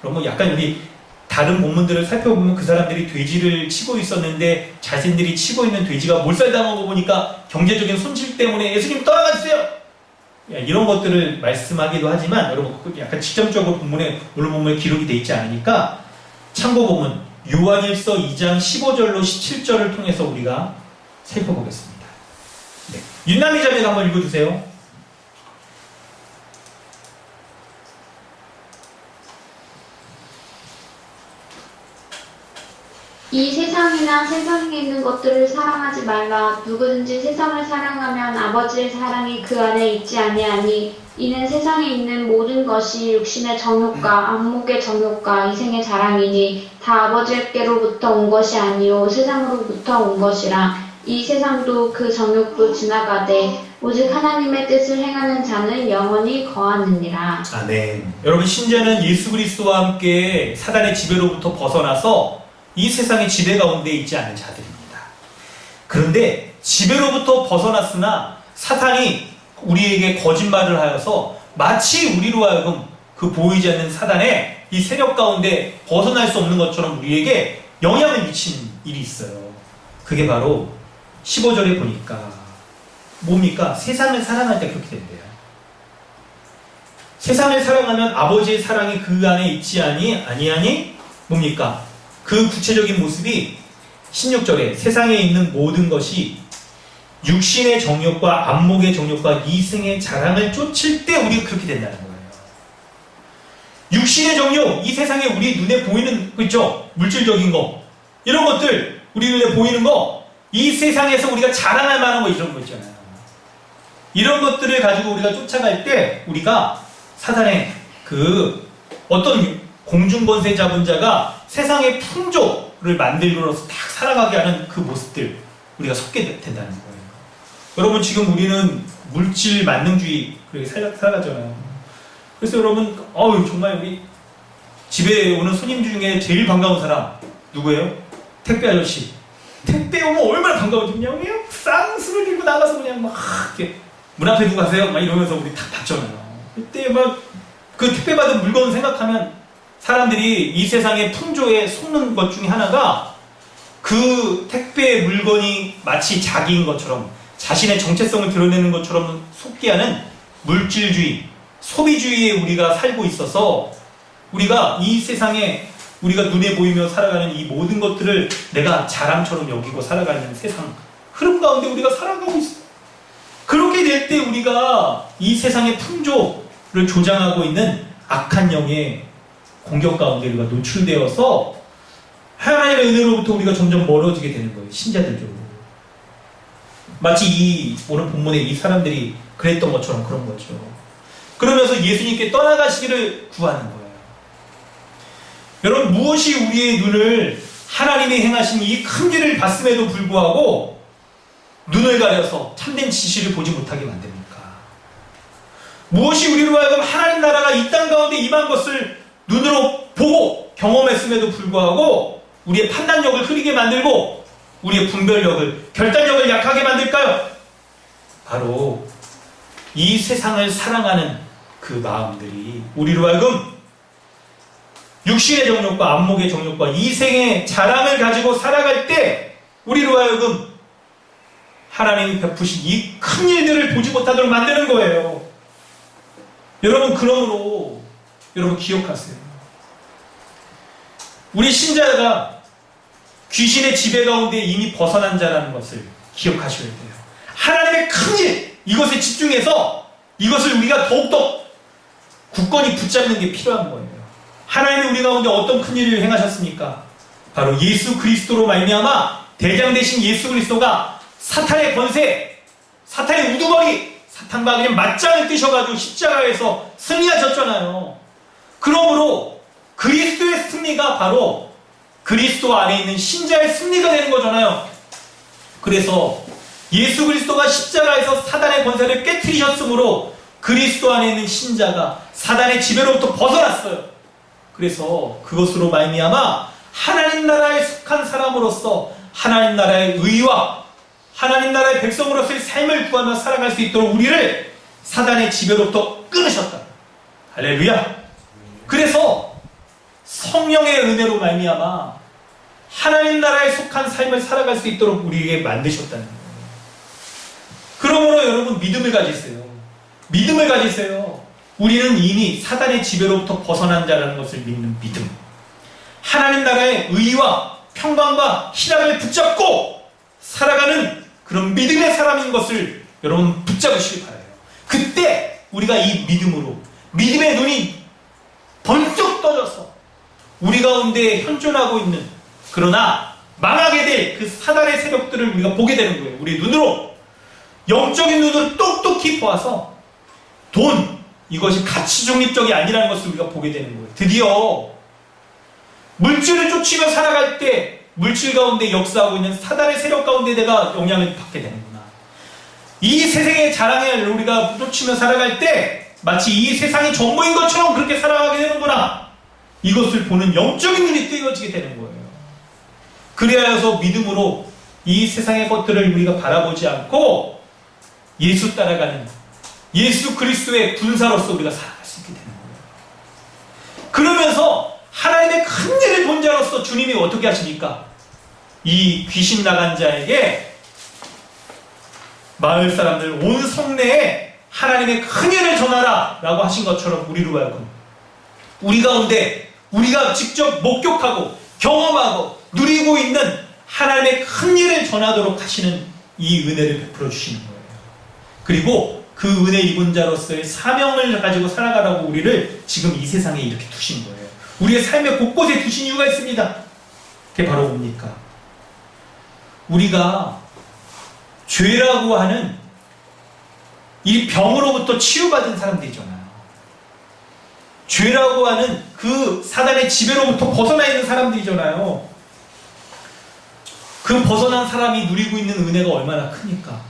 여러분 약간 우리 다른 본문들을 살펴보면 그 사람들이 돼지를 치고 있었는데 자신들이 치고 있는 돼지가 몰살당하고 보니까 경제적인 손실 때문에 예수님 떠나가주세요! 이런 것들을 말씀하기도 하지만 여러분 약간 직접적으로 본문에 오늘 본문에 기록이 되어 있지 않으니까 참고 본문 요한일서 2장 15절로 17절을 통해서 우리가 살펴보겠습니다. 네. 윤남이 자매가 한번 읽어주세요. 이 세상이나 세상에 있는 것들을 사랑하지 말라. 누구든지 세상을 사랑하면 아버지의 사랑이 그 안에 있지 아니하니 이는 세상에 있는 모든 것이 육신의 정욕과 안목의 정욕과 이생의 자랑이니 다 아버지께로부터 온 것이 아니요 세상으로부터 온 것이라. 이 세상도 그 정욕도 지나가되 오직 하나님의 뜻을 행하는 자는 영원히 거하느니라. 아멘. 여러분 신자는 예수 그리스도와 함께 사단의 지배로부터 벗어나서 이 세상의 지배 가운데 있지 않은 자들입니다. 그런데 지배로부터 벗어났으나 사탄이 우리에게 거짓말을 하여서 마치 우리로 하여금 그 보이지 않는 사단의 이 세력 가운데 벗어날 수 없는 것처럼 우리에게 영향을 미치는 일이 있어요. 그게 바로 15절에 보니까 뭡니까? 세상을 사랑할 때 그렇게 된대요. 세상을 사랑하면 아버지의 사랑이 그 안에 있지 아니하니 뭡니까? 그 구체적인 모습이 16절에 세상에 있는 모든 것이 육신의 정욕과 안목의 정욕과 이생의 자랑을 쫓을 때 우리가 그렇게 된다는 거예요. 육신의 정욕, 이 세상에 우리 눈에 보이는 그렇죠? 물질적인 거 이런 것들 우리 눈에 보이는 거 이 세상에서 우리가 자랑할 만한 거 이런 거 있잖아요. 이런 것들을 가지고 우리가 쫓아갈 때 우리가 사단의 그 어떤 공중권세 잡은 자가 세상의 풍조를 만들고서 딱 살아가게 하는 그 모습들 우리가 속게 된다는 거예요. 여러분 지금 우리는 물질 만능주의 그렇게 살아가잖아요. 그래서 여러분 정말 우리 집에 오는 손님 중에 제일 반가운 사람 누구예요? 택배 아저씨. 택배 오면 얼마나 반가운지 그냥 쌍수를 들고 나가서 그냥 막 이렇게 문 앞에 누구 가세요? 막 이러면서 우리 다 받잖아요. 이때 막 그 택배받은 물건 생각하면 사람들이 이 세상의 풍조에 속는 것 중에 하나가 그 택배 물건이 마치 자기인 것처럼 자신의 정체성을 드러내는 것처럼 속게 하는 물질주의, 소비주의에 우리가 살고 있어서 우리가 이 세상에 우리가 눈에 보이며 살아가는 이 모든 것들을 내가 자랑처럼 여기고 살아가는 세상 흐름 가운데 우리가 살아가고 있어요. 그렇게 될 때 우리가 이 세상의 풍조를 조장하고 있는 악한 영의 공격 가운데 우리가 노출되어서 하나님의 은혜로부터 우리가 점점 멀어지게 되는 거예요. 신자들적으로. 마치 이 오늘 본문의 이 사람들이 그랬던 것처럼 그런 거죠. 그러면서 예수님께 떠나가시기를 구하는 거예요. 여러분, 무엇이 우리의 눈을 하나님이 행하신 이 큰 일을 봤음에도 불구하고 눈을 가려서 참된 지시를 보지 못하게 만듭니까? 무엇이 우리로 하여금 하나님 나라가 이 땅 가운데 임한 것을 눈으로 보고 경험했음에도 불구하고 우리의 판단력을 흐리게 만들고 우리의 분별력을, 결단력을 약하게 만들까요? 바로 이 세상을 사랑하는 그 마음들이 우리로 하여금 육신의 정욕과 안목의 정욕과 이생의 자랑을 가지고 살아갈 때 우리로 하여금 하나님이 베푸신 이 큰 일들을 보지 못하도록 만드는 거예요. 여러분, 그러므로 여러분 기억하세요. 우리 신자가 귀신의 지배 가운데 이미 벗어난 자라는 것을 기억하셔야 돼요. 하나님의 큰 일, 이것에 집중해서 이것을 우리가 더욱더 굳건히 붙잡는 게 필요한 거예요. 하나님이 우리 가운데 어떤 큰 일을 행하셨습니까? 바로 예수 그리스도로 말미암아 대장 되신 예수 그리스도가 사탄의 권세, 사탄의 우두머리, 사탄과 그냥 맞짱을 뜨셔가지고 십자가에서 승리하셨잖아요. 그러므로 그리스도의 승리가 바로 그리스도 안에 있는 신자의 승리가 되는 거잖아요. 그래서 예수 그리스도가 십자가에서 사단의 권세를 깨트리셨으므로 그리스도 안에 있는 신자가 사단의 지배로부터 벗어났어요. 그래서 그것으로 말미암아 하나님 나라에 속한 사람으로서 하나님 나라의 의와 하나님 나라의 백성으로서의 삶을 구하며 살아갈 수 있도록 우리를 사단의 지배로부터 끊으셨다. 할렐루야. 그래서 성령의 은혜로 말미암아 하나님 나라에 속한 삶을 살아갈 수 있도록 우리에게 만드셨다는 거예요. 그러므로 여러분, 믿음을 가지세요. 믿음을 가지세요. 우리는 이미 사단의 지배로부터 벗어난 자라는 것을 믿는 믿음. 하나님 나라의 의와 평강과 희락을 붙잡고 살아가는 그런 믿음의 사람인 것을 여러분 붙잡으시기 바라요. 그때 우리가 이 믿음으로 믿음의 눈이 번쩍 떠져서 우리 가운데 현존하고 있는, 그러나 망하게 될 그 사단의 세력들을 우리가 보게 되는 거예요. 우리 눈으로, 영적인 눈으로 똑똑히 보아서 돈, 이것이 가치 중립적이 아니라는 것을 우리가 보게 되는 거예요. 드디어 물질을 쫓으며 살아갈 때 물질 가운데 역사하고 있는 사단의 세력 가운데 내가 영향을 받게 되는구나. 이 세상의 자랑을 우리가 쫓으며 살아갈 때 마치 이 세상이 전부인 것처럼 그렇게 살아가게 되는구나. 이것을 보는 영적인 눈이 뜨여지게 되는 거예요. 그래야서 믿음으로 이 세상의 것들을 우리가 바라보지 않고 예수 따라가는 예수 그리스도의 군사로서 우리가 살아갈 수 있게 되는 거예요. 그러면서 하나님의 큰 일을 본 자로서 주님이 어떻게 하십니까? 이 귀신 나간 자에게 마을 사람들 온 성내에 하나님의 큰 일을 전하라 라고 하신 것처럼 우리로 하여금 우리 가운데 우리가 직접 목격하고 경험하고 누리고 있는 하나님의 큰 일을 전하도록 하시는 이 은혜를 베풀어 주시는 거예요. 그리고 그 은혜 입은 자로서의 사명을 가지고 살아가라고 우리를 지금 이 세상에 이렇게 두신 거예요. 우리의 삶의 곳곳에 두신 이유가 있습니다. 그게 바로 뭡니까? 우리가 죄라고 하는 이 병으로부터 치유받은 사람들이잖아요. 죄라고 하는 그 사단의 지배로부터 벗어나 있는 사람들이잖아요. 그 벗어난 사람이 누리고 있는 은혜가 얼마나 크니까.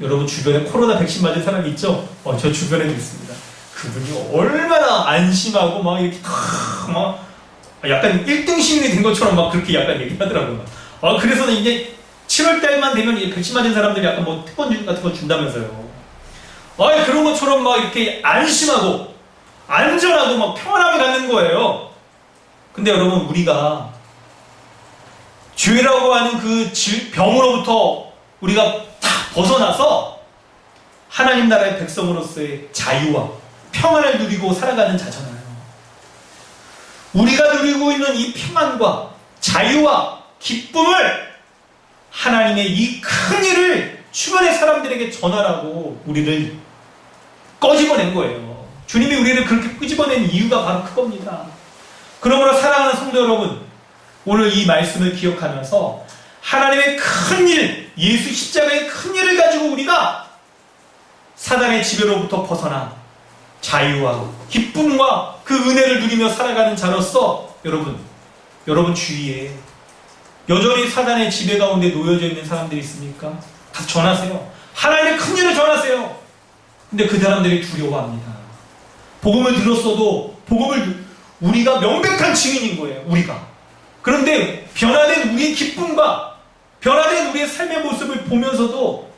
여러분 주변에 코로나 백신 맞은 사람이 있죠? 저 주변에도 있습니다. 그분이 얼마나 안심하고 막 이렇게 막 약간 1등 시민이 된 것처럼 막 그렇게 약간 얘기하더라고요. 그래서 이제 7월 달만 되면 백신 맞은 사람들이 약간 뭐 특권 같은 거 준다면서요. 그런 것처럼 막 이렇게 안심하고 안전하고 막 평안함을 갖는 거예요. 근데 여러분, 우리가 죄라고 하는 그 병으로부터 우리가 다 벗어나서 하나님 나라의 백성으로서의 자유와 평안을 누리고 살아가는 자잖아요. 우리가 누리고 있는 이 평안과 자유와 기쁨을 하나님의 이 큰 일을 주변의 사람들에게 전하라고 우리를 꺼집어낸 거예요. 주님이 우리를 그렇게 끄집어낸 이유가 바로 그겁니다. 그러므로 사랑하는 성도 여러분, 오늘 이 말씀을 기억하면서 하나님의 큰 일, 예수 십자가의 큰 일을 가지고 우리가 사단의 지배로부터 벗어나 자유와 기쁨과 그 은혜를 누리며 살아가는 자로서 여러분 주위에 여전히 사단의 지배 가운데 놓여져 있는 사람들이 있습니까? 가서 전하세요. 하나님의 큰 일을 전하세요. 근데 그 사람들이 두려워합니다. 복음을 들었어도 우리가 명백한 증인인 거예요. 우리가. 그런데 변화된 우리의 기쁨과 변화된 우리의 삶의 모습을 보면서도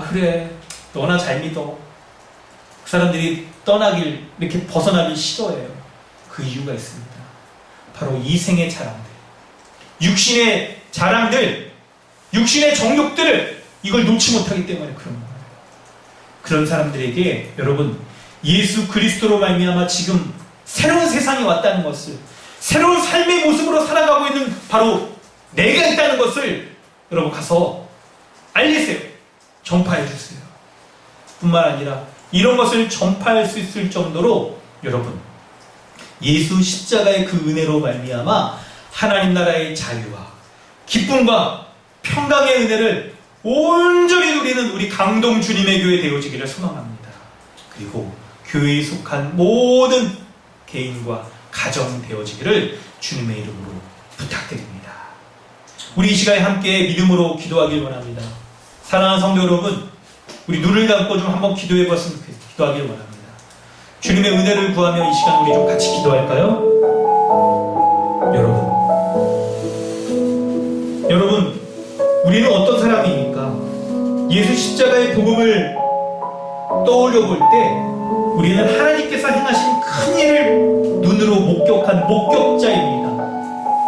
그래, 너나 잘 믿어. 그 사람들이 떠나길, 이렇게 벗어나길 싫어해요. 그 이유가 있습니다. 바로 이생의 자랑들, 육신의 자랑들, 육신의 정욕들을 이걸 놓지 못하기 때문에 그런 거예요. 그런 사람들에게 여러분, 예수 그리스도로 말미암아 지금 새로운 세상이 왔다는 것을, 새로운 삶의 모습으로 살아가고 있는 바로 내가 있다는 것을 여러분 가서 알리세요. 전파해 주세요. 뿐만 아니라 이런 것을 전파할 수 있을 정도로 여러분, 예수 십자가의 그 은혜로 말미암아 하나님 나라의 자유와 기쁨과 평강의 은혜를 온전히 누리는 우리 강동 주님의 교회 되어지기를 소망합니다. 그리고 교회에 속한 모든 개인과 가정 되어지기를 주님의 이름으로 부탁드립니다. 우리 이 시간에 함께 믿음으로 기도하길 원합니다. 사랑하는 성도 여러분, 우리 눈을 감고 좀 한번 기도해 봤으면 좋겠습니다. 기도하길 원합니다. 주님의 은혜를 구하며 이 시간 우리 좀 같이 기도할까요? 여러분, 우리는 어떤 사람입니까? 예수 십자가의 복음을 떠올려 볼 때 우리는 하나님께서 행하신 큰 일을 눈으로 목격한 목격자입니다.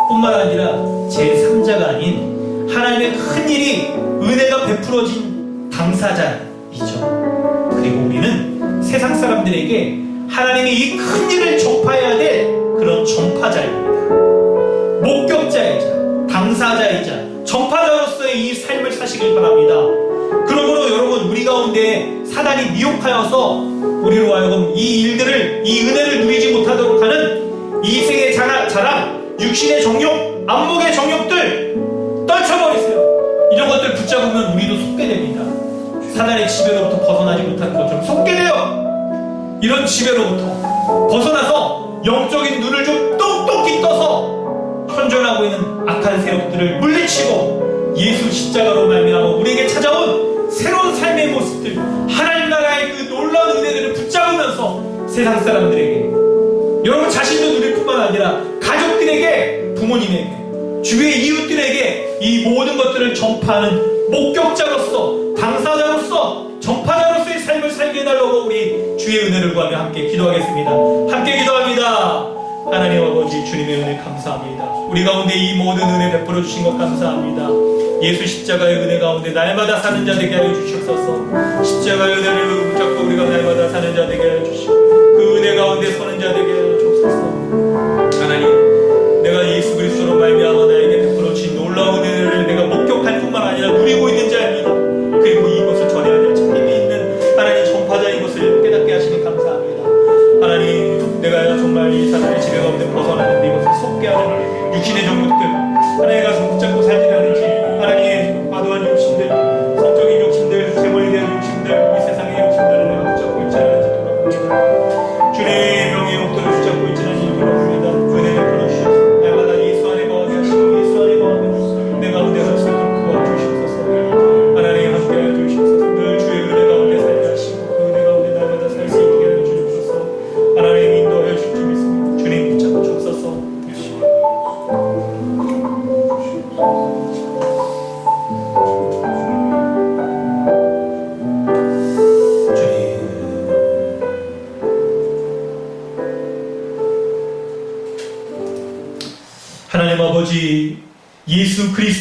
뿐만 아니라 제3자가 아닌 하나님의 큰 일이 은혜가 베풀어진 당사자이죠. 그리고 우리는 세상 사람들에게 하나님의 이 큰 일을 전파해야 될 그런 전파자입니다. 목격자이자 당사자이자 전파자로서의 이 삶을 사시길 바랍니다. 그러므로 여러분, 우리 가운데 사단이 미혹하여서 우리로 하여금 이 일들을, 이 은혜를 누리지 못하도록 하는 이생의 자랑, 육신의 정욕, 안목의 정욕들 떨쳐버리세요. 이런 것들 붙잡으면 우리도 속게 됩니다. 사단의 지배로부터 벗어나지 못하는 것처럼 속게 돼요. 이런 지배로부터 벗어나서 영적인 눈을 좀 똑똑히 떠서 현존하고 있는 악한 세력들을 물리치고 예수 십자가로 말미암아 우리에게 찾아온 새로운 삶의 모습들, 하나님 나라의 그 놀라운 은혜들을 붙잡으면서 세상 사람들에게, 여러분 자신도 누릴 뿐만 아니라 가족들에게, 부모님에게, 주위의 이웃들에게 이 모든 것들을 전파하는 목격자로서, 당사자로서, 전파자로서의 삶을 살게 해달라고 우리 주의 은혜를 구하며 함께 기도하겠습니다. 함께 기도합니다. 하나님 아버지, 주님의 은혜 감사합니다. 우리 가운데 이 모든 은혜 베풀어 주신 것 감사합니다. 예수 십자가의 은혜 가운데 날마다 사는 자 되게 하여 주시옵소서. 십자가의 은혜를 붙잡고 우리가 날마다 사는 자 되게 하여 주시고 그 은혜 가운데 서는 자 되게 하여 주옵소서. 하나님, 내가 예수 그리스도로 말미암아 나에게 베풀어 주신 놀라운 은혜를 내가 목격할 뿐만 아니라 누리고 있는 자입니다. 그리고 이것을 전해야 될 책임이 있는 하나님 전파자인 것을 깨닫게 하시니 감사합니다. 하나님, 내가 정말 이 사단의 지배 가운데 벗어나는데 이것을 속게 하는 육신의 정욕들, 하나님 가서 붙잡고 살지 않은지, 하나님의 과도한 욕심들, 성적인 욕심들, 재물에 대한 욕심들, 이 세상의 욕심들을 내가 붙잡고 있지 않은지 돌아봅니다. 주님의 명예 목도를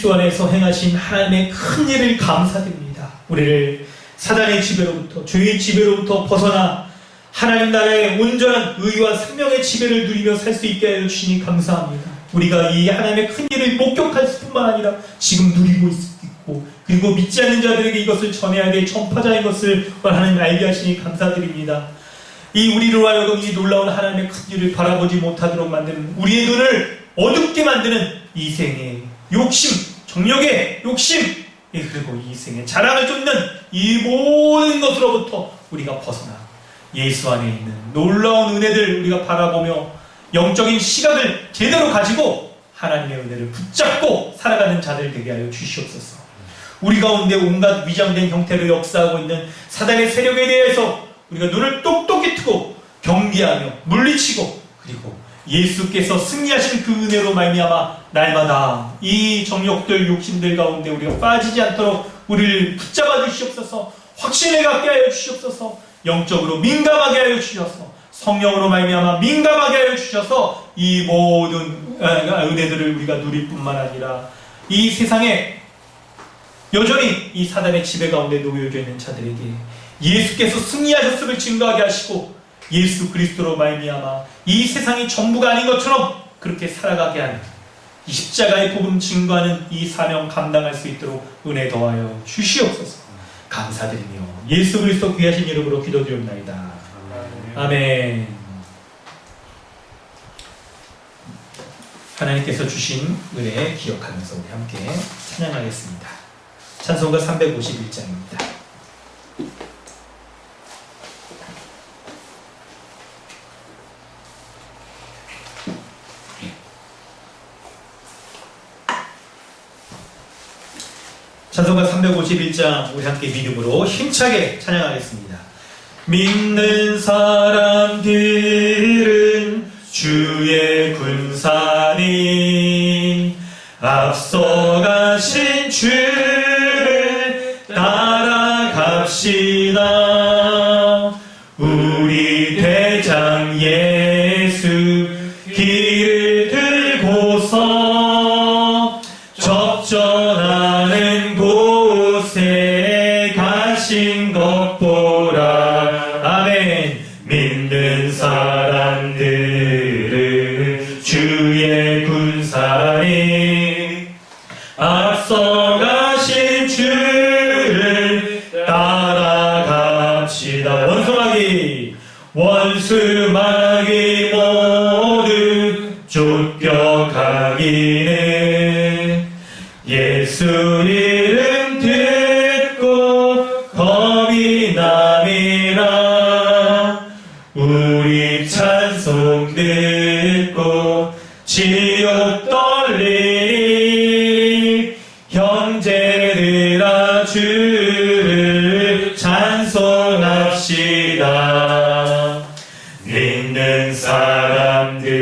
그리스도 안에서 행하신 하나님의 큰 일을 감사드립니다. 우리를 사단의 지배로부터, 죄의 지배로부터 벗어나 하나님 나라의 온전한 의와 생명의 지배를 누리며 살 수 있게 하여 주시니 감사합니다. 우리가 이 하나님의 큰 일을 목격할 뿐만 아니라 지금 누리고 있고, 그리고 믿지 않는 자들에게 이것을 전해야 될 전파자인 것을 하나님 알게 하시니 감사드립니다. 이 우리로 하여금 이 놀라운 하나님의 큰 일을 바라보지 못하도록 만드는, 우리의 눈을 어둡게 만드는 이생의 욕심, 정력의 욕심, 그리고 이생의 자랑을 쫓는 이 모든 것으로부터 우리가 벗어나 예수 안에 있는 놀라운 은혜들 우리가 바라보며 영적인 시각을 제대로 가지고 하나님의 은혜를 붙잡고 살아가는 자들 되게 하여 주시옵소서. 우리 가운데 온갖 위장된 형태로 역사하고 있는 사단의 세력에 대해서 우리가 눈을 똑똑히 뜨고 경계하며 물리치고, 그리고 예수께서 승리하신 그 은혜로 말미암아 날마다 이 정욕들, 욕심들 가운데 우리가 빠지지 않도록 우리를 붙잡아 주시옵소서. 확신을 갖게 하여 주시옵소서. 영적으로 민감하게 하여 주셔서, 성령으로 말미암아 민감하게 하여 주셔서 이 모든 은혜들을 우리가 누릴 뿐만 아니라 이 세상에 여전히 이 사단의 지배 가운데 놓여져 있는 자들에게 예수께서 승리하셨음을 증거하게 하시고, 예수 그리스도로 말미암아 이 세상이 전부가 아닌 것처럼 그렇게 살아가게 하는, 이 십자가의 복음 증거하는 이 사명 감당할 수 있도록 은혜 더하여 주시옵소서. 감사드리며 예수 그리스도 귀하신 이름으로 기도드리옵나이다. 아멘. 하나님께서 주신 은혜 기억하면서 우리 함께 찬양하겠습니다. 찬송가 351장입니다. 찬송가 351장 우리 함께 믿음으로 힘차게 찬양하겠습니다. 믿는 사람들은 주의 군사니 앞서가신 주를 따라갑시다. 우리 대장 예수 길을 들고서 적전하는 곳에 가신 것 보라. 아멘. 믿는 사람들은 주의 군사니 앞서가신 주를 따라갑시다. 원수마귀 원수마귀 모두 쫓겨가기는 예수 이름 듣고 겁이 남이라. 우리 찬송 듣고 지옥 떨리니 형제들아 주를 찬송합시다. 믿는 사람들은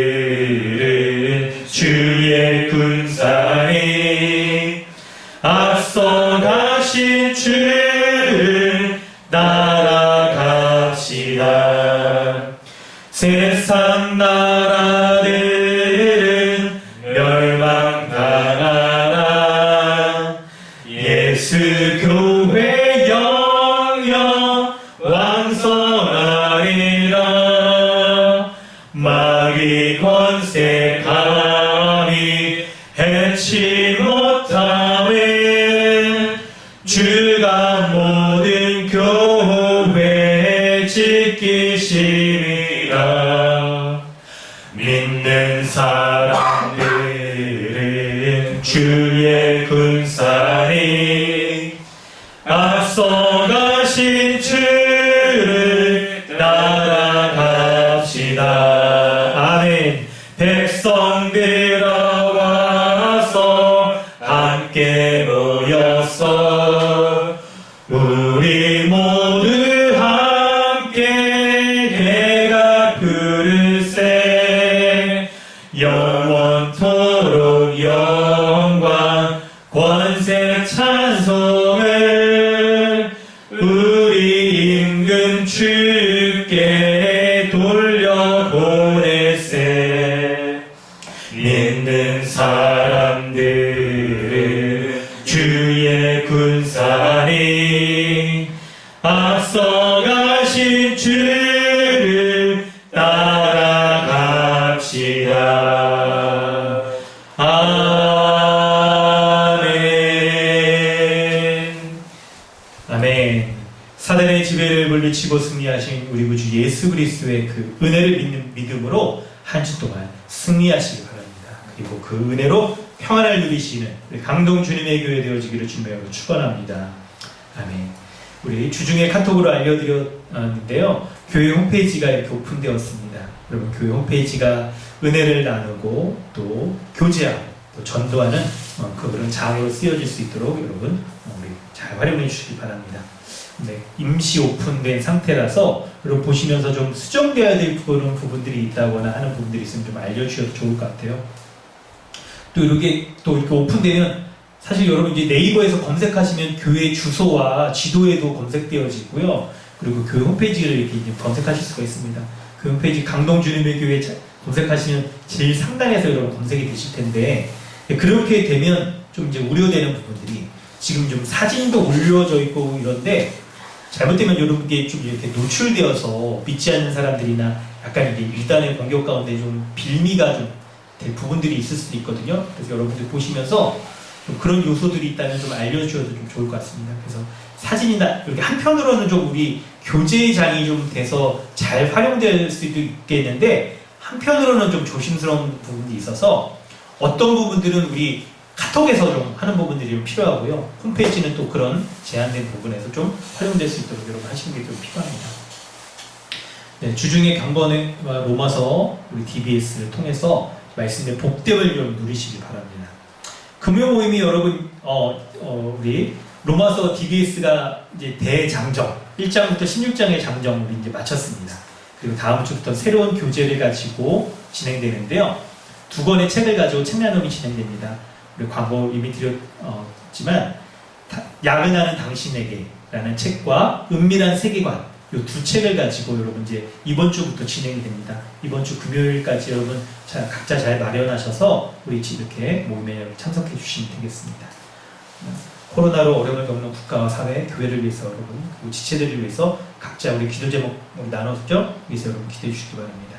주의 군사니 앞서가신 주를 따라갑시다. 세상 나라들은 멸망당하나 예수 교회 영영 왕성하리라. 마귀 권세 감히 해치 못하네. 주가 모든 교회 지키시리라. 믿는 사람들은 주의 군사니 앞서가신 주를 따라갑시다. 아멘. 백성들아 와서 함께 모였어. 우리 모두 함께 대가 부르세. 영원토록 영광 권세 찬송을 우리 임금 주께 돌려보내세. 믿는 사람들은 주의 군사니 앞서가신 주를 따라갑시다. 아멘. 아멘. 사단의 지배를 물리치고 승리하신 우리 구주 예수 그리스도의 그 은혜를 믿는 믿음으로 한 주 동안 승리하시기 바랍니다. 그리고 그 은혜로 평안을 누리시는 우리 강동 주님의 교회 되어지기를 주님으로 축원합니다. 아멘. 우리 주중에 카톡으로 알려드렸는데요. 교회 홈페이지가 이렇게 오픈되었습니다. 여러분 교회 홈페이지가 은혜를 나누고 또 교제하고 또 전도하는 그런 장으로 쓰여질 수 있도록 여러분 우리 잘 활용해 주시기 바랍니다. 네, 임시 오픈된 상태라서 여러분 보시면서 좀 수정되어야 될 그런 부분들이 있다거나 하는 부분들이 있으면 좀 알려주셔도 좋을 것 같아요. 또 이렇게 오픈되면 사실 여러분 이제 네이버에서 검색하시면 교회 주소와 지도에도 검색되어지고요. 그리고 교회 홈페이지를 이렇게 이제 검색하실 수가 있습니다. 그 홈페이지 강동 주님의 교회 검색하시면 제일 상단에서 여러분 검색이 되실 텐데 그렇게 되면 좀 이제 우려되는 부분들이 지금 좀 사진도 올려져 있고 이런데 잘못되면 여러분께 좀 이렇게 노출되어서 믿지 않는 사람들이나 약간 이게 일단의 공격 가운데 좀 빌미가 좀 될 부분들이 있을 수도 있거든요. 그래서 여러분들 보시면서 좀 그런 요소들이 있다면 좀 알려주셔도 좀 좋을 것 같습니다. 그래서 사진이나 이렇게 한편으로는 좀 우리 교제장이 좀 돼서 잘 활용될 수도 있겠는데 한편으로는 좀 조심스러운 부분이 있어서 어떤 부분들은 우리 카톡에서 좀 하는 부분들이 좀 필요하고요. 홈페이지는 또 그런 제한된 부분에서 좀 활용될 수 있도록 여러분 하시는 게 좀 필요합니다. 네, 주중에 경건의 로마서 우리 DBS를 통해서 말씀의 복됨을 좀 누리시기 바랍니다. 금요 모임이 여러분 우리 로마서 DBS가 이제 대장정 1장부터 16장의 장정 우리 이제 마쳤습니다. 그리고 다음 주부터 새로운 교재를 가지고 진행되는데요. 2권의 책을 가지고 책 나눔이 진행됩니다. 우리 광고 이미 드렸지만 야근하는 당신에게 라는 책과 은밀한 세계관 이 두 책을 가지고 여러분 이제 이번 주부터 진행이 됩니다. 이번 주 금요일까지 여러분 각자 잘 마련하셔서 우리 이렇게 모임에 참석해 주시면 되겠습니다. 코로나로 어려움을 겪는 국가와 사회, 교회를 위해서 여러분 그리고 지체들을 위해서 각자 우리 기도 제목 나눴죠? 위해서 여러분 기도해 주시기 바랍니다.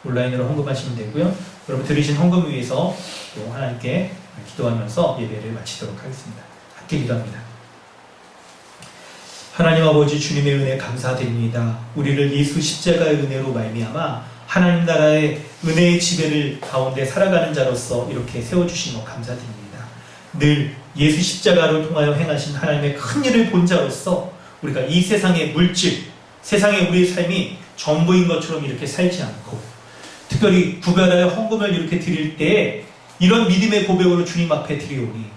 온라인으로 헌금하시면 되고요. 여러분 드리신 헌금 위해서 또 하나님께 기도하면서 예배를 마치도록 하겠습니다. 함께 기도합니다. 하나님 아버지 주님의 은혜 감사드립니다. 우리를 예수 십자가의 은혜로 말미암아 하나님 나라의 은혜의 지배를 가운데 살아가는 자로서 이렇게 세워주신 것 감사드립니다. 늘 예수 십자가를 통하여 행하신 하나님의 큰 일을 본 자로서 우리가 이 세상의 물질, 세상의 우리의 삶이 전부인 것처럼 이렇게 살지 않고 특별히 구별하여 헌금을 이렇게 드릴 때에 이런 믿음의 고백으로 주님 앞에 드리오니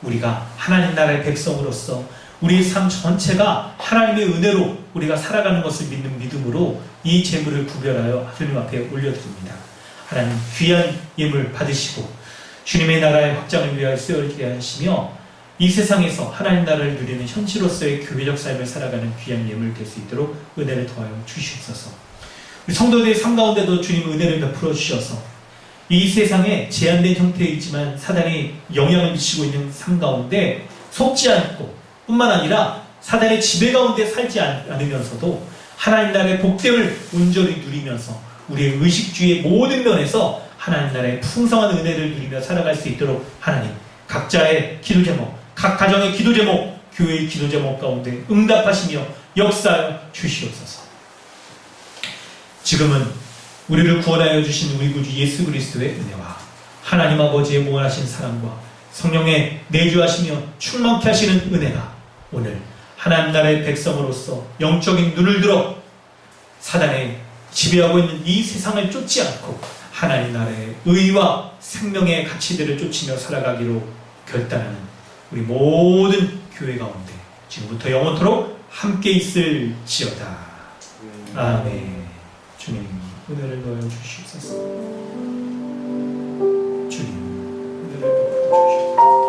우리가 하나님 나라의 백성으로서 우리의 삶 전체가 하나님의 은혜로 우리가 살아가는 것을 믿는 믿음으로 이 재물을 구별하여 주님 앞에 올려드립니다. 하나님 귀한 예물 받으시고 주님의 나라의 확장을 위하여 쓰여지게 하시며 이 세상에서 하나님 나라를 누리는 현실로서의 교회적 삶을 살아가는 귀한 예물 될 수 있도록 은혜를 더하여 주시옵소서. 우리 성도들의 삶 가운데도 주님 은혜를 베풀어 주셔서 이 세상에 제한된 형태이지만 사단이 영향을 미치고 있는 삶 가운데 속지 않고 뿐만 아니라 사단의 지배 가운데 살지 않으면서도 하나님 나라의 복됨을 온전히 누리면서 우리의 의식주의 모든 면에서 하나님 나라의 풍성한 은혜를 누리며 살아갈 수 있도록 하나님 각자의 기도 제목, 각 가정의 기도 제목, 교회의 기도 제목 가운데 응답하시며 역사하여 주시옵소서. 지금은 우리를 구원하여 주신 우리 구주 예수 그리스도의 은혜와 하나님 아버지의 무한하신 사랑과 성령의 내주하시며 충만케 하시는 은혜가 오늘 하나님 나라의 백성으로서 영적인 눈을 들어 사단의 지배하고 있는 이 세상을 쫓지 않고 하나님 나라의 의와 생명의 가치들을 쫓으며 살아가기로 결단하는 우리 모든 교회 가운데 지금부터 영원토록 함께 있을지어다. 아멘. 주님 은혜를 넣어 주시옵소서. 주님 은혜를 베풀어 주시옵소서.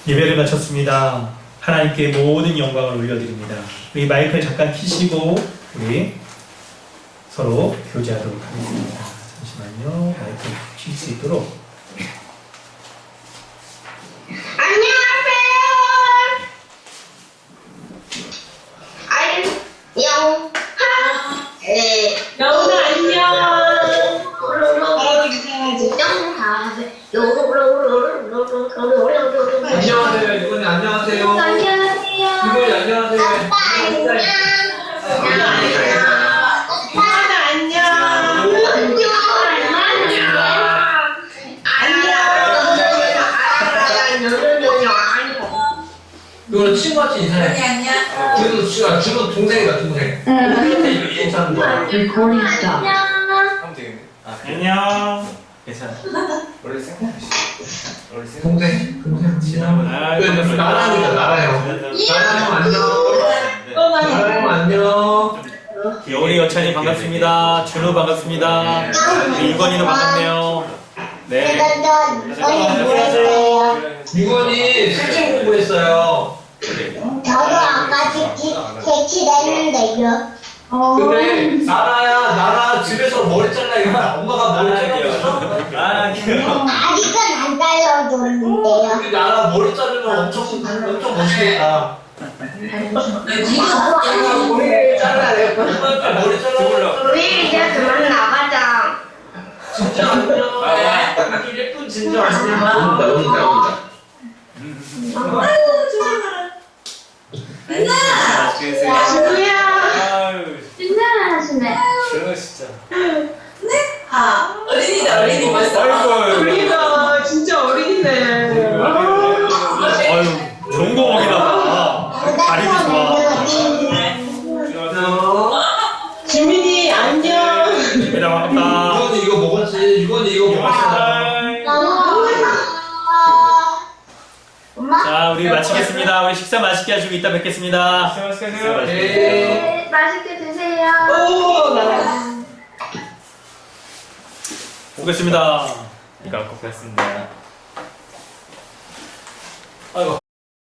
예배를 마쳤습니다. 하나님께 모든 영광을 올려드립니다. 우리 마이크를 잠깐 켜시고 우리 서로 교제하도록 하겠습니다. 잠시만요. 마이크를 킬 수 있도록. 안녕. 여우나 안녕. 할아버지 이상하지. 안녕하세요. 이분이 안녕하세요. 안녕하세요. 이분이 안녕하세요. 아빠 안녕. 하나 안녕. 이거는 친구한테 인사해. 준호 동생이다, 동생. 인사하는 거야. 안녕. 하면 되겠네. 안녕. 괜찮아. 원래 생각하시죠. 원래 생각. 동생 지나면. 나랑이다, 나랑요. 나랑 안녕. 나랑 안녕. 우리 여찬이 반갑습니다. 준호 반갑습니다. 우리 이건이도 반갑네요. 네. 이건이 실전 공부했어요. 저도 아까 색칠했는데요. 근데 나라 집에서 머리 잘라야겠다. 엄마가 머리 잘라줬어. 아직은 안 잘라줬는데요. 근데 나라 머리 자르면 엄청 멋있겠다. 머리 잘라야 돼. 머리 잘라. 우리 이제 그만 나가자. 진짜 안녕. 예쁜 진짜 안녕. 온다. 신나는 하시네. 준호 진짜. 어린이다 아이고. 우리가 진짜 어린이네. 아유, 좋은 거 먹이나 봐. 다리도 좋아. 지민이 안녕. 예배다 반갑다. 이건이 이거 먹었지. 이건이 이거 먹었어. 엄마? 자, 우리 마치겠습니다. 우리 식사 맛있게 하시고 이따 뵙겠습니다. 수고하세요. 네, 맛있게 드세요. 오, 나. 수고했습니다. 이거 아까 그랬습니다. 아이고.